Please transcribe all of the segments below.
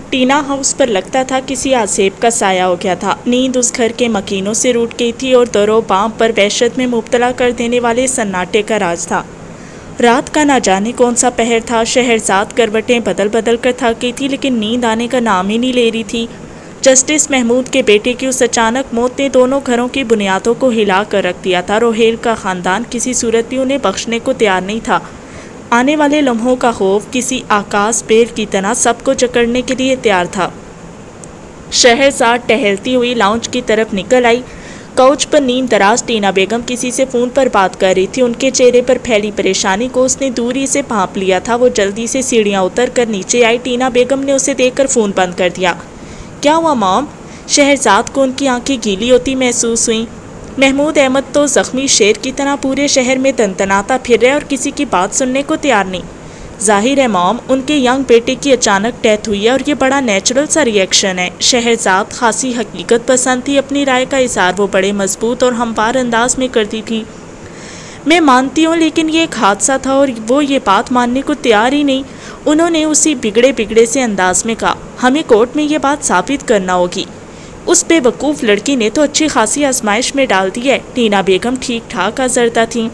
Tina house پر لگتا تھا کسی عذاب کا سایہ ہو گیا تھا۔ نیند اس گھر کے مکینوں سے روٹ گئی تھی اور در و بام پر وحشت میں مبتلا کر دینے والے سناٹے کا راج تھا۔ رات کا نہ جانے کون سا پہر تھا۔ شہرزاد کروٹیں بدل بدل کر تھک گئی تھی، لیکن نیند آنے کا نام ہی نہیں لے رہی تھی۔ جسٹس محمود کے بیٹے کی اس اچانک موت نے دونوں گھروں کی بنیادوں کو ہلا کر رکھ دیا تھا۔ روہیل کا خاندان کسی صورت بھی انہیں بخشنے کو تیار نہیں تھا۔ آنے والے لمحوں کا خوف کسی آکاش پیر کی طرح سب کو جکڑنے کے لیے تیار تھا۔ شہرزاد ٹہلتی ہوئی لاؤنج کی طرف نکل آئی۔ کوچ پر نیند دراز ٹینا بیگم کسی سے فون پر بات کر رہی تھی۔ ان کے چہرے پر پھیلی پریشانی کو اس نے دوری سے بھانپ لیا تھا۔ وہ جلدی سے سیڑھیاں اتر کر نیچے آئی۔ ٹینا بیگم نے اسے دیکھ کر فون بند کر دیا۔ کیا ہوا مام؟ شہرزاد کو ان کی آنکھیں گیلی ہوتی محسوس ہوئیں۔ محمود احمد تو زخمی شیر کی طرح پورے شہر میں تنتناتا پھر رہے اور کسی کی بات سننے کو تیار نہیں۔ ظاہر ہے مام، ان کے ینگ بیٹے کی اچانک ڈیتھ ہوئی ہے اور یہ بڑا نیچرل سا ری ایکشن ہے۔ شہرزاد خاصی حقیقت پسند تھی۔ اپنی رائے کا اظہار وہ بڑے مضبوط اور ہموار انداز میں کرتی تھی۔ میں مانتی ہوں، لیکن یہ ایک حادثہ تھا اور وہ یہ بات ماننے کو تیار ہی نہیں۔ انہوں نے اسی بگڑے سے انداز میں کہا، ہمیں کورٹ میں یہ بات ثابت کرنا ہوگی۔ اس بے وقوف لڑکی نے تو اچھی خاصی آزمائش میں ڈال دی ہے۔ ٹینا بیگم ٹھیک ٹھاک آزردہ تھیں۔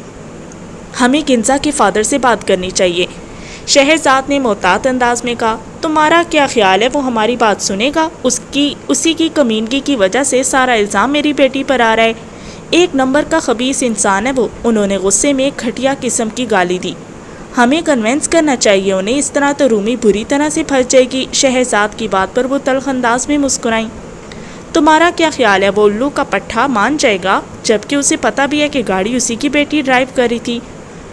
ہمیں کنزا کے فادر سے بات کرنی چاہیے، شہرزاد نے محتاط انداز میں کہا۔ تمہارا کیا خیال ہے وہ ہماری بات سنے گا؟ اسی کی کمینگی کی وجہ سے سارا الزام میری بیٹی پر آ رہا ہے۔ ایک نمبر کا خبیث انسان ہے وہ۔ انہوں نے غصے میں ایک گھٹیا قسم کی گالی دی۔ ہمیں کنونس کرنا چاہیے انہیں، اس طرح تو رومی بری طرح سے پھنس جائے گی۔ شہرزاد کی بات پر وہ تلخ انداز میں مسکرائیں۔ تمہارا کیا خیال ہے وہ الو کا پٹھا مان جائے گا، جبکہ اسے پتہ بھی ہے کہ گاڑی اسی کی بیٹی ڈرائیو کر رہی تھی؟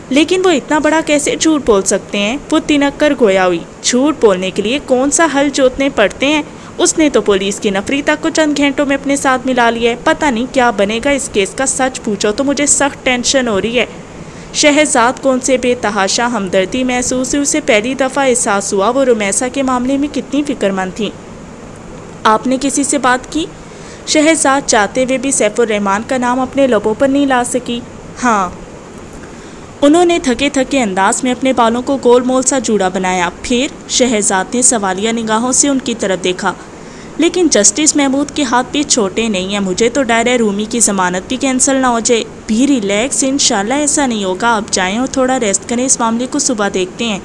لیکن وہ اتنا بڑا کیسے جھوٹ بول سکتے ہیں؟ وہ تنک کر گویا ہوئی۔ جھوٹ بولنے کے لیے کون سا حل جوتنے پڑتے ہیں؟ اس نے تو پولیس کی نفری تک کو چند گھنٹوں میں اپنے ساتھ ملا لیا ہے۔ پتہ نہیں کیا بنے گا اس کیس کا۔ سچ پوچھو تو مجھے سخت ٹینشن ہو رہی ہے۔ شہرزاد کو ان سے بے تحاشا ہمدردی محسوس ہوئی۔ اسے پہلی دفعہ احساس ہوا وہ رمیسا کے معاملے میں کتنی فکر مند تھی۔ آپ نے کسی سے بات کی؟ شہرزاد چاہتے ہوئے بھی سیف الرحمن کا نام اپنے لبوں پر نہیں لا سکی۔ ہاں، انہوں نے تھکے تھکے انداز میں اپنے بالوں کو گول مول سا جوڑا بنایا۔ پھر شہرزاد نے سوالیہ نگاہوں سے ان کی طرف دیکھا۔ لیکن جسٹس محمود کے ہاتھ بھی چھوٹے نہیں ہیں۔ مجھے تو ڈر ہے رومی کی ضمانت بھی کینسل نہ ہو جائے۔ بھی ریلیکس، انشاءاللہ ایسا نہیں ہوگا۔ آپ جائیں اور تھوڑا ریسٹ کریں، اس معاملے کو صبح دیکھتے ہیں۔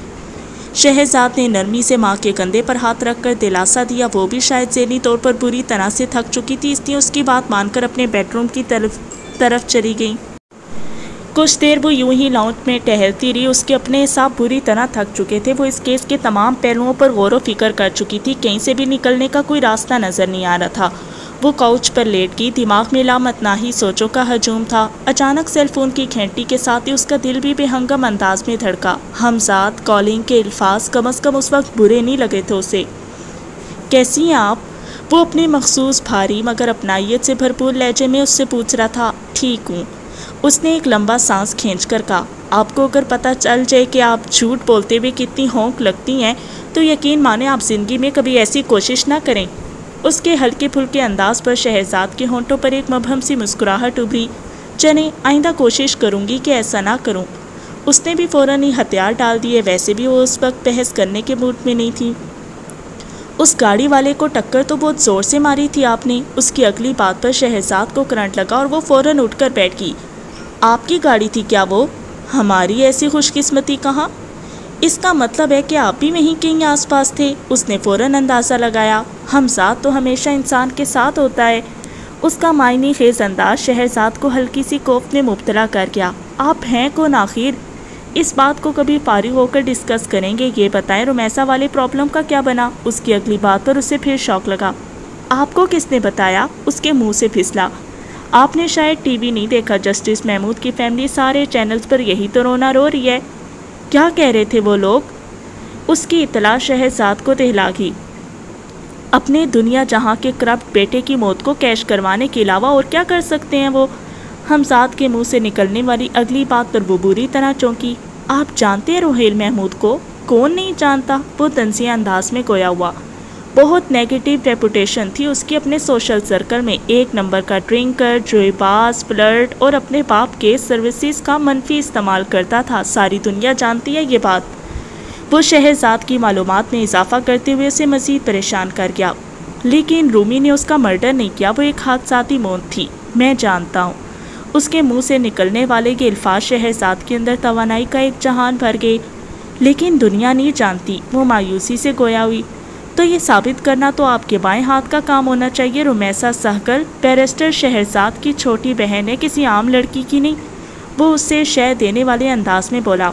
شہرزاد نے نرمی سے ماں کے کندھے پر ہاتھ رکھ کر دلاسا دیا۔ وہ بھی شاید ذہنی طور پر بری طرح سے تھک چکی تھی، اس لیے اس کی بات مان کر اپنے بیڈ روم کی طرف چلی گئی۔ کچھ دیر وہ یوں ہی لاؤنج میں ٹہلتی رہی۔ اس کے اپنے حساب بری طرح تھک چکے تھے۔ وہ اس کیس کے تمام پہلوؤں پر غور و فکر کر چکی تھی۔ کہیں سے بھی نکلنے کا کوئی راستہ نظر نہیں آ رہا تھا۔ وہ کوچ پر لیٹ گئی۔ دماغ میں لامتناہی سوچوں کا ہجوم تھا۔ اچانک سیل فون کی گھنٹی کے ساتھ ہی اس کا دل بھی بے ہنگم انداز میں دھڑکا۔ حمزاد کالنگ کے الفاظ کم از کم اس وقت برے نہیں لگے تھے اسے۔ کیسی ہیں آپ؟ وہ اپنے مخصوص بھاری مگر اپنائیت سے بھرپور لہجے میں اس سے پوچھ رہا تھا۔ ٹھیک ہوں، اس نے ایک لمبا سانس کھینچ کر کہا۔ آپ کو اگر پتہ چل جائے کہ آپ جھوٹ بولتے ہوئے کتنی ہونک لگتی ہیں تو یقین مانیں آپ زندگی میں کبھی ایسی کوشش نہ کریں۔ اس کے ہلکے پھلکے انداز پر شہرزاد کے ہونٹوں پر ایک مبہم سی مسکراہٹ ابھری۔ چلیں، آئندہ کوشش کروں گی کہ ایسا نہ کروں۔ اس نے بھی فوراً ہی ہتھیار ڈال دیے۔ ویسے بھی وہ اس وقت بحث کرنے کے موڈ میں نہیں تھی۔ اس گاڑی والے کو ٹکر تو بہت زور سے ماری تھی آپ نے۔ اس کی اگلی بات پر شہرزاد کو کرنٹ لگا اور وہ فوراً اٹھ کر بیٹھ گئی۔ آپ کی گاڑی تھی کیا وہ؟ ہماری ایسی خوش قسمتی کہاں؟ اس کا مطلب ہے کہ آپ بھی وہیں کہیں آس پاس تھے۔ اس نے فوراً اندازہ لگایا۔ حمزاد تو ہمیشہ انسان کے ساتھ ہوتا ہے۔ اس کا معنی خیز انداز شہرزاد کو ہلکی سی کوفت میں مبتلا کر گیا۔ آپ ہیں کون آخر؟ اس بات کو کبھی فارغ ہو کر ڈسکس کریں گے۔ یہ بتائیں رمیسا والے پرابلم کا کیا بنا؟ اس کی اگلی بات پر اسے پھر شوق لگا۔ آپ کو کس نے بتایا؟ اس کے منہ سے پھسلا۔ آپ نے شاید ٹی وی نہیں دیکھا۔ جسٹس محمود کی فیملی سارے چینلز پر یہی تو رونا رو رہی ہے۔ کیا کہہ رہے تھے وہ لوگ؟ اس کی اطلاع شہرزاد کو دہلا گئی۔ اپنے دنیا جہاں کے کرپٹ بیٹے کی موت کو کیش کروانے کے علاوہ اور کیا کر سکتے ہیں وہ؟ حمزاد کے منہ سے نکلنے والی اگلی بات پر وہ بری طرح چونکی۔ آپ جانتے ہیں روہیل محمود کو؟ کون نہیں جانتا؟ وہ طنزیہ انداز میں گویا ہوا۔ بہت نیگیٹو ریپوٹیشن تھی اس کی اپنے سوشل سرکل میں۔ ایک نمبر کا ڈرنکر، جوئے باز، فلرٹ اور اپنے باپ کے سروسز کا منفی استعمال کرتا تھا۔ ساری دنیا جانتی ہے یہ بات۔ وہ شہرزاد کی معلومات میں اضافہ کرتے ہوئے اسے مزید پریشان کر گیا۔ لیکن رومی نے اس کا مرڈر نہیں کیا، وہ ایک حادثاتی موت تھی۔ میں جانتا ہوں۔ اس کے منہ سے نکلنے والے یہ الفاظ شہرزاد کے اندر توانائی کا ایک جہان بھر گئے۔ لیکن دنیا نہیں جانتی، وہ مایوسی سے گویا ہوئی۔ تو یہ ثابت کرنا تو آپ کے بائیں ہاتھ کا کام ہونا چاہیے۔ رمیسا سہگل بیرسٹر شہرزاد کی چھوٹی بہن ہے، کسی عام لڑکی کی نہیں۔ وہ اس سے شے دینے والے انداز میں بولا۔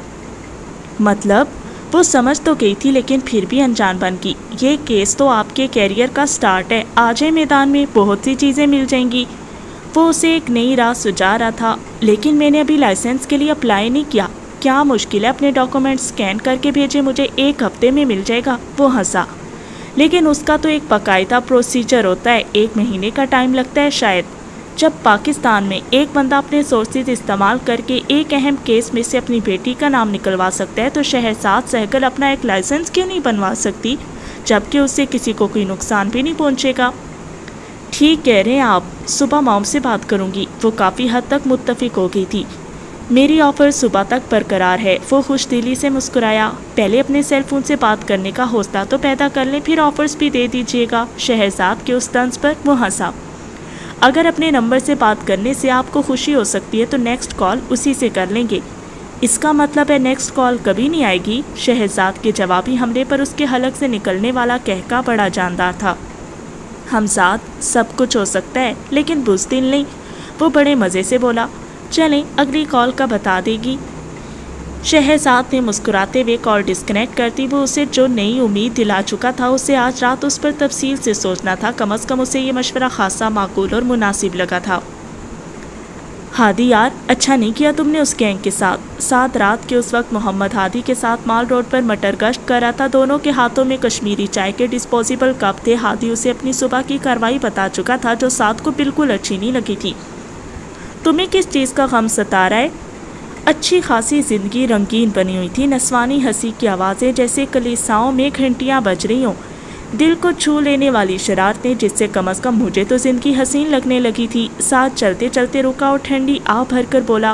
مطلب وہ سمجھ تو گئی تھی لیکن پھر بھی انجان بن گئی۔ یہ کیس تو آپ کے کیریئر کا سٹارٹ ہے، آج ہے میدان میں بہت سی چیزیں مل جائیں گی۔ وہ اسے ایک نئی راہ سجا رہا تھا۔ لیکن میں نے ابھی لائسنس کے لیے اپلائی نہیں کیا۔ کیا مشکل ہے، اپنے ڈاکومنٹ سکین کر کے بھیجے، مجھے 1 ہفتے میں مل جائے گا۔ وہ ہنسا۔ لیکن اس کا تو ایک باقاعدہ پروسیجر ہوتا ہے، 1 مہینے کا ٹائم لگتا ہے شاید۔ جب پاکستان میں ایک بندہ اپنے سورسز استعمال کر کے ایک اہم کیس میں سے اپنی بیٹی کا نام نکلوا سکتا ہے تو شہرزاد سہگل اپنا ایک لائسنس کیوں نہیں بنوا سکتی، جبکہ اس سے کسی کو کوئی نقصان بھی نہیں پہنچے گا؟ ٹھیک کہہ رہے ہیں آپ، صبح موم سے بات کروں گی۔ وہ کافی حد تک متفق ہو گئی تھی۔ میری آفر صبح تک برقرار ہے۔ وہ خوش دلی سے مسکرایا۔ پہلے اپنے سیل فون سے بات کرنے کا حوصلہ تو پیدا کر لیں، پھر آفرز بھی دے دیجیے گا۔ شہرزاد کے اس طنز پر وہ ہنسا۔ اگر اپنے نمبر سے بات کرنے سے آپ کو خوشی ہو سکتی ہے تو نیکسٹ کال اسی سے کر لیں گے۔ اس کا مطلب ہے نیکسٹ کال کبھی نہیں آئے گی؟ شہرزاد کے جوابی حملے پر اس کے حلق سے نکلنے والا کہکا بڑا جاندار تھا۔ ہمزاد، سب کچھ ہو سکتا ہے لیکن بزدل نہیں۔ وہ بڑے مزے سے بولا۔ چلیں اگلی کال کا بتا دے گی؟ شہرزاد نے مسکراتے ہوئے کال ڈسکنیکٹ کرتی۔ وہ اسے جو نئی امید دلا چکا تھا، اسے آج رات اس پر تفصیل سے سوچنا تھا۔ کم از کم اسے یہ مشورہ خاصا معقول اور مناسب لگا تھا۔ ہادی یار، اچھا نہیں کیا تم نے اس گینگ کے ساتھ رات کے اس وقت محمد ہادی کے ساتھ مال روڈ پر مٹر گشت کر رہا تھا۔ دونوں کے ہاتھوں میں کشمیری چائے کے ڈسپوزیبل کپ تھے۔ ہادی اسے اپنی صبح کی کارروائی بتا چکا تھا جو ساتھ کو بالکل اچھی نہیں لگی تھی۔ تمہیں کس چیز کا غم ستا رہا ہے؟ اچھی خاصی زندگی رنگین بنی ہوئی تھی، نسوانی ہنسی کی آوازیں جیسے کلیساؤں میں گھنٹیاں بج رہی ہوں، دل کو چھو لینے والی شرارتیں جس سے کم از کم مجھے تو زندگی حسین لگنے لگی تھی۔ ساتھ چلتے چلتے رکا اور ٹھنڈی آہ بھر کر بولا،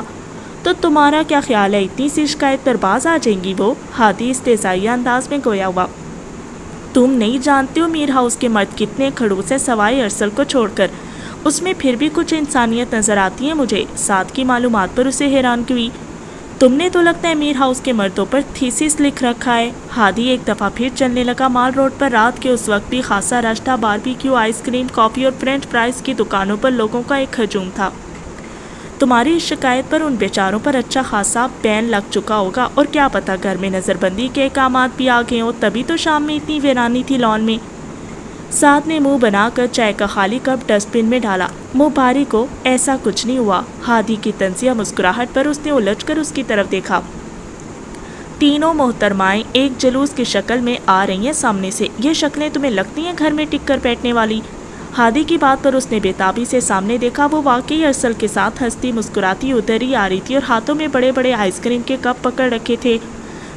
تو تمہارا کیا خیال ہے اتنی سی شکایت پر باز آ جائیں گی وہ؟ ہادی استہزائیہ انداز میں گویا ہوا۔ تم نہیں جانتے ہو میر ہاؤس کے مرد کتنے کھڑوس ہیں سوائے ارسل کو چھوڑ کر، اس میں پھر بھی کچھ انسانیت نظر آتی ہے مجھے۔ ساتھ کی معلومات پر اسے حیران ہوئی۔ تم نے تو لگتا ہے میر ہاؤس کے مردوں پر تھیسس لکھ رکھا ہے۔ ہادی ایک دفعہ پھر چلنے لگا۔ مال روڈ پر رات کے اس وقت بھی خاصا رش تھا۔ باربیکیو، آئس کریم، کافی اور فرینچ فرائز کی دکانوں پر لوگوں کا ایک ہجوم تھا۔ تمہاری اس شکایت پر ان بیچاروں پر اچھا خاصا بین لگ چکا ہوگا، اور کیا پتہ گھر میں نظر بندی کے احکامات بھی آ گئے ہوں، تبھی تو شام میں اتنی ویرانی تھی لان میں۔ ساتھ نے منہ بنا کر چائے کا خالی کپ ڈسٹ بن میں ڈالا۔ مباری کو ایسا کچھ نہیں ہوا۔ ہادی کی طنزیہ مسکراہٹ پر اس نے الجھ کر اس کی طرف دیکھا۔ تینوں محترمائیں ایک جلوس کی شکل میں آ رہی ہیں سامنے سے۔ یہ شکلیں تمہیں لگتی ہیں گھر میں ٹک کر بیٹھنے والی؟ ہادی کی بات پر اس نے بےتابی سے سامنے دیکھا۔ وہ واقعی ارسل کے ساتھ ہنستی مسکراتی ادھر ہی آ رہی تھی اور ہاتھوں میں بڑے بڑے آئس کریم کے کپ پکڑ رکھے تھے۔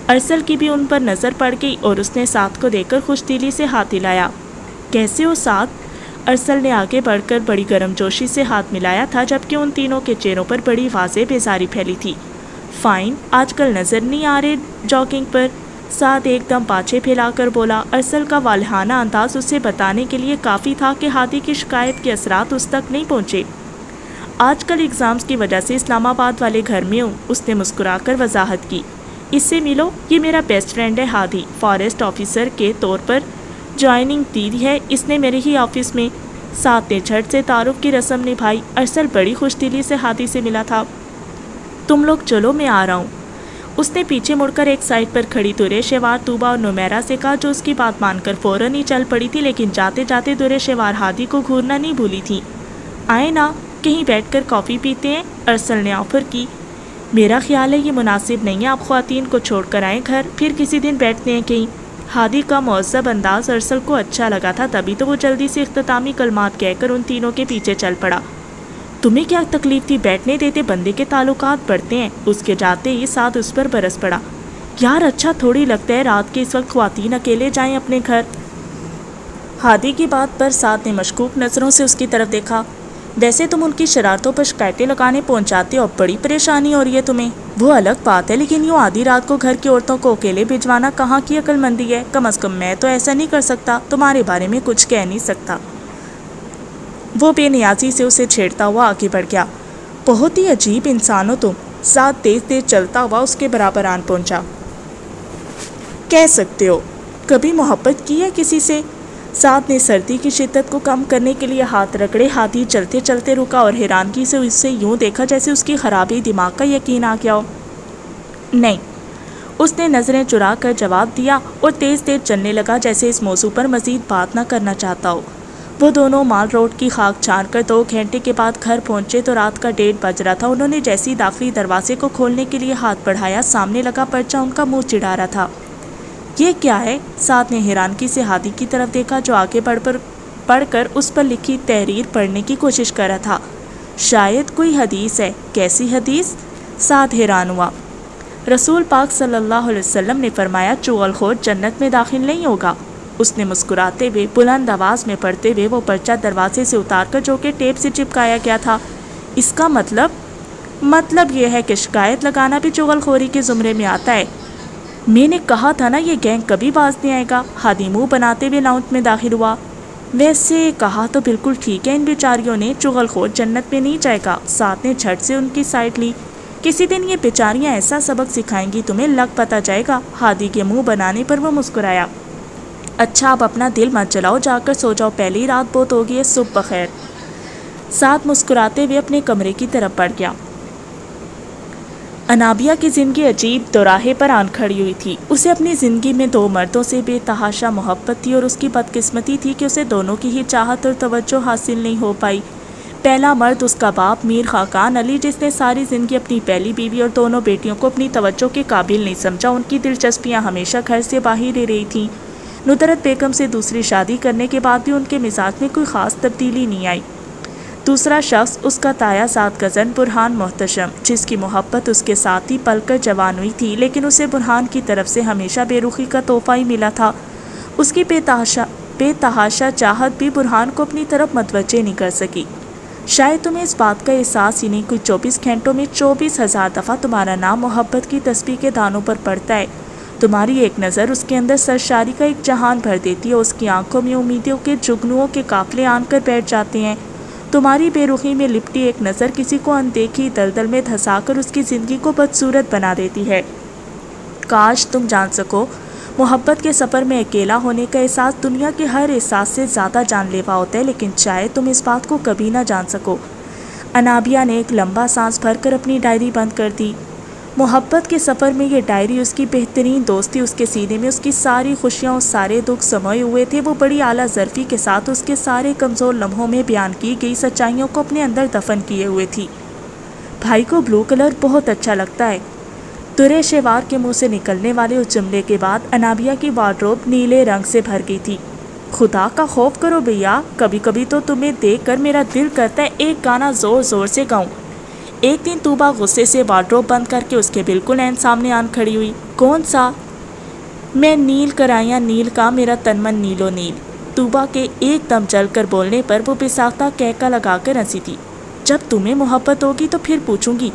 ارسل کی بھی ان پر نظر پڑ گئی اور اس نے ساتھ کو دیکھ کر خوش دلی سے ہاتھ ہلایا۔ کیسے ہو ساتھ؟ ارسل نے آگے بڑھ کر بڑی گرم جوشی سے ہاتھ ملایا تھا، جبکہ ان تینوں کے چہروں پر بڑی واضح بیزاری پھیلی تھی۔ فائن، آج کل نظر نہیں آ رہے جاگنگ پر؟ ساتھ ایک دم پاچھے پھیلا کر بولا۔ ارسل کا والہانہ انداز اسے بتانے کے لیے کافی تھا کہ ہادی کی شکایت کے اثرات اس تک نہیں پہنچے۔ آج کل ایگزامز کی وجہ سے اسلام آباد والے گھر میں ہوں، اس نے مسکرا کر وضاحت کی۔ اس سے ملو، یہ میرا بیسٹ فرینڈ ہے ہادی، فارسٹ آفیسر کے طور پر جوائننگ دی ہے اس نے میرے ہی آفس میں۔ ساتھ نے جھٹ سے تعارف کی رسم نبھائی۔ ارسل بڑی خوش دلی سے ہادی سے ملا تھا۔ تم لوگ چلو، میں آ رہا ہوں۔ اس نے پیچھے مڑ کر ایک سائڈ پر کھڑی دورے شیوار طوبہ اور نمیرہ سے کہا، جو اس کی بات مان کر فوراً ہی چل پڑی تھی، لیکن جاتے جاتے دورے شیوار ہادی کو گھورنا نہیں بھولی تھی۔ آئے نا، کہیں بیٹھ کر کافی پیتے ہیں؟ ارسل نے آفر کی۔ میرا خیال ہے یہ مناسب نہیں ہے، آپ خواتین کو چھوڑ کر آئیں گھر، پھر کسی دن بیٹھتے ہیں کہیں۔ ہادی کا مہذب انداز ارسل کو اچھا لگا تھا، تبھی تو وہ جلدی سے اختتامی کلمات کہہ کر ان تینوں کے پیچھے چل پڑا۔ تمہیں کیا تکلیف تھی؟ بیٹھنے دیتے، بندے کے تعلقات بڑھتے ہیں۔ اس کے جاتے ہی ساتھ اس پر برس پڑا۔ یار اچھا تھوڑی لگتا ہے رات کے اس وقت خواتین اکیلے جائیں اپنے گھر۔ ہادی کی بات پر ساتھ نے مشکوک نظروں سے اس کی طرف دیکھا۔ ویسے تم ان کی شرارتوں پر شکایتیں لگانے پہنچاتے ہو، بڑی پریشانی ہو رہی ہے تمہیں۔ وہ الگ بات ہے، لیکن یوں آدھی رات کو گھر کی عورتوں کو اکیلے بھجوانا کہاں کی عقل مندی ہے؟ کم از کم میں تو ایسا نہیں کر سکتا، تمہارے بارے میں کچھ کہہ نہیں سکتا۔ وہ بے نیازی سے اسے چھیڑتا ہوا آگے بڑھ گیا۔ بہت ہی عجیب انسان ہو تم۔ ساتھ تیز تیز چلتا ہوا اس کے برابر آن پہنچا۔ کہہ سکتے ہو۔ کبھی محبت کی ہے کسی سے؟ ساتھ نے سردی کی شدت کو کم کرنے کے لیے ہاتھ رگڑے، ہاتھی چلتے چلتے رکا اور حیرانگی سے اسے یوں دیکھا جیسے اس کی خرابی دماغ کا یقین آ گیا ہو۔ نہیں، اس نے نظریں چرا کر جواب دیا اور تیز تیز چلنے لگا جیسے اس موضوع پر مزید بات نہ کرنا چاہتا ہو۔ وہ دونوں مال روڈ کی خاک چھان کر 2 گھنٹے کے بعد گھر پہنچے تو رات کا 1:30 بج رہا تھا۔ انہوں نے جیسی داخلی دروازے کو کھولنے کے لیے ہاتھ بڑھایا، سامنے لگا پرچہ ان کا منہ چڑھا رہا تھا۔ یہ کیا ہے؟ ساتھ نے حیرانگی سے ہادی کی طرف دیکھا جو آگے پڑھ کر اس پر لکھی تحریر پڑھنے کی کوشش کر رہا تھا۔ شاید کوئی حدیث ہے۔ کیسی حدیث؟ ساتھ حیران ہوا۔ رسول پاک صلی اللہ علیہ وسلم نے فرمایا چغل خور جنت میں داخل نہیں ہوگا۔ اس نے مسکراتے ہوئے بلند آواز میں پڑھتے ہوئے وہ پرچہ دروازے سے اتار کر جو کہ ٹیپ سے چپکایا گیا تھا۔ اس کا مطلب یہ ہے کہ شکایت لگانا بھی چغل خوری کے زمرے میں آتا ہے۔ میں نے کہا تھا نا یہ گینگ کبھی باز نہیں آئے گا۔ ہادی منہ بناتے ہوئے لاؤنج میں داخل ہوا۔ ویسے کہا تو بالکل ٹھیک ہے، ان بیچاریوں نے چغل خور جنت میں نہیں جائے گا۔ ساتھ نے جھٹ سے ان کی سائڈ لی۔ کسی دن یہ بیچاریاں ایسا سبق سکھائیں گی تمہیں، لگ پتہ جائے گا۔ ہادی کے منہ بنانے پر وہ مسکرایا۔ اچھا اب اپنا دل مت جلاؤ، جا کر سو جاؤ، پہلی رات بہت ہوگی ہے، صبح بخیر۔ ساتھ مسکراتے ہوئے اپنے کمرے کی طرف بڑھ گیا۔ انابیہ کی زندگی عجیب دوراہے پر آن کھڑی ہوئی تھی۔ اسے اپنی زندگی میں 2 مردوں سے بے تحاشا محبت تھی اور اس کی بدقسمتی تھی کہ اسے دونوں کی ہی چاہت اور توجہ حاصل نہیں ہو پائی۔ پہلا مرد اس کا باپ میر خاقان علی، جس نے ساری زندگی اپنی پہلی بیوی اور دونوں بیٹیوں کو اپنی توجہ کے قابل نہیں سمجھا۔ ان کی دلچسپیاں ہمیشہ گھر سے باہر ہی رہی تھیں۔ ندرت بیگم سے دوسری شادی کرنے کے بعد بھی ان کے مزاج میں کوئی خاص تبدیلی نہیں آئی۔ دوسرا شخص اس کا تایا زاد کزن برہان محتشم، جس کی محبت اس کے ساتھ ہی پل کر جوان ہوئی تھی، لیکن اسے برہان کی طرف سے ہمیشہ بے رخی کا تحفہ ہی ملا تھا۔ اس کی بے تحاشا چاہت بھی برہان کو اپنی طرف متوجہ نہیں کر سکی۔ شاید تمہیں اس بات کا احساس ہی نہیں، کوئی 24 گھنٹوں میں 24,000 دفعہ تمہارا نام محبت کی تسبیح کے دانوں پر پڑتا ہے۔ تمہاری ایک نظر اس کے اندر سرشاری کا ایک جہان بھر دیتی ہے، اس کی آنکھوں میں امیدوں کے جگنوؤں کے قافلے آن کر بیٹھ جاتے ہیں۔ تمہاری بے رخی میں لپٹی ایک نظر کسی کو اندیکھی دلدل میں دھسا کر اس کی زندگی کو بدصورت بنا دیتی ہے۔ کاش تم جان سکو، محبت کے سفر میں اکیلا ہونے کا احساس دنیا کے ہر احساس سے زیادہ جان لیوا ہوتا ہے، لیکن شاید تم اس بات کو کبھی نہ جان سکو۔ انابیہ نے ایک لمبا سانس بھر کر اپنی ڈائری بند کر دی۔ محبت کے سفر میں یہ ڈائری اس کی بہترین دوست تھی۔ اس کے سینے میں اس کی ساری خوشیاں اور سارے دکھ سموئے ہوئے تھے۔ وہ بڑی اعلیٰ ظرفی کے ساتھ اس کے سارے کمزور لمحوں میں بیان کی گئی سچائیوں کو اپنے اندر دفن کیے ہوئے تھی۔ بھائی کو بلو کلر بہت اچھا لگتا ہے۔ درے شیوار کے منہ سے نکلنے والے اس جملے کے بعد انابیہ کی وارڈروب نیلے رنگ سے بھر گئی تھی۔ خدا کا خوف کرو بھیا، کبھی کبھی تو تمہیں دیکھ کر میرا دل کرتا ہے ایک گانا زور زور سے گاؤں۔ ایک دن طوبہ غصے سے وارڈروب بند کر کے اس کے بالکل عین سامنے آن کھڑی ہوئی۔ کون سا؟ میں نیل کرائیاں نیل کا، میرا تن من نیلو نیل۔ طوبہ کے ایک دم جل کر بولنے پر وہ بساختہ کہکا لگا کر ہنسی تھی۔ جب تمہیں محبت ہوگی تو پھر پوچھوں گی۔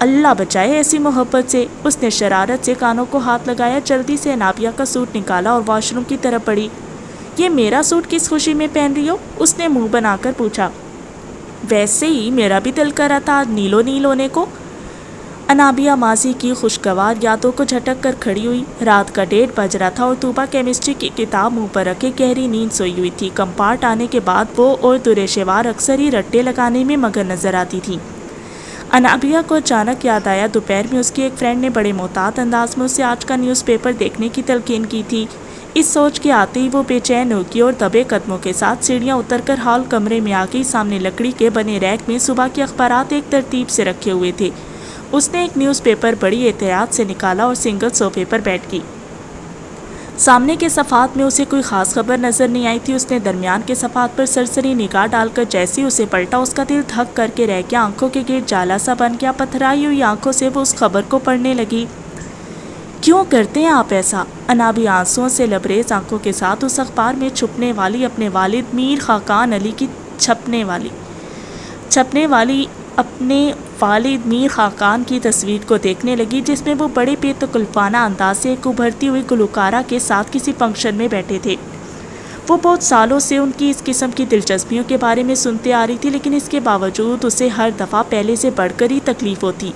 اللہ بچائے ایسی محبت سے۔ اس نے شرارت سے کانوں کو ہاتھ لگایا، جلدی سے انابیہ کا سوٹ نکالا اور واش روم کی طرف بڑھی۔ یہ میرا سوٹ کس خوشی میں پہن رہی ہو؟ اس نے منہ بنا کر پوچھا۔ ویسے ہی میرا بھی دل کر رہا تھا آج نیلو نیل ہونے کو۔ انابیہ ماضی کی خوشگوار یادوں کو جھٹک کر کھڑی ہوئی۔ رات کا 1:30 بج رہا تھا اور طوبہ کیمسٹری کی کتاب منہ پر رکھے گہری نیند سوئی ہوئی تھی۔ کمپارٹ آنے کے بعد وہ اور درے شیوار اکثر ہی رٹے لگانے میں مگن نظر آتی تھی۔ انابیہ کو اچانک یاد آیا دوپہر میں اس کی ایک فرینڈ نے بڑے محتاط انداز میں اسے آج کا نیوز پیپر دیکھنے کی تلقین کی تھی۔ اس سوچ کے آتے ہی وہ بے چین ہو گئی اور دبے قدموں کے ساتھ سیڑھیاں اتر کر ہال کمرے میں آ گئی۔ سامنے لکڑی کے بنے ریک میں صبح کے اخبارات ایک ترتیب سے رکھے ہوئے تھے۔ اس نے ایک نیوز پیپر بڑی احتیاط سے نکالا اور سنگل صوفے پر بیٹھ گئی۔ سامنے کے صفحات میں اسے کوئی خاص خبر نظر نہیں آئی تھی۔ اس نے درمیان کے صفحات پر سرسری نگاہ ڈال کر جیسے اسے پلٹا، اس کا دل دھک کر کے رہ گیا، آنکھوں کے گرد جالا سا بن گیا۔ پتھرائی ہوئی آنکھوں سے وہ اس خبر کو پڑھنے لگی۔ کیوں کرتے ہیں آپ ایسا؟ انابیہ آنسوؤں سے لبریز آنکھوں کے ساتھ اس اخبار میں چھپنے والی اپنے والد میر خاقان علی کی چھپنے والی چھپنے والی اپنے والد میر خاقان کی تصویر کو دیکھنے لگی، جس میں وہ بڑے بے تکلفانہ انداز سے ایک ابھرتی ہوئی گلوکارہ کے ساتھ کسی فنکشن میں بیٹھے تھے۔ وہ بہت سالوں سے ان کی اس قسم کی دلچسپیوں کے بارے میں سنتے آ رہی تھی، لیکن اس کے باوجود اسے ہر دفعہ پہلے سے بڑھ کر ہی تکلیف ہوتی۔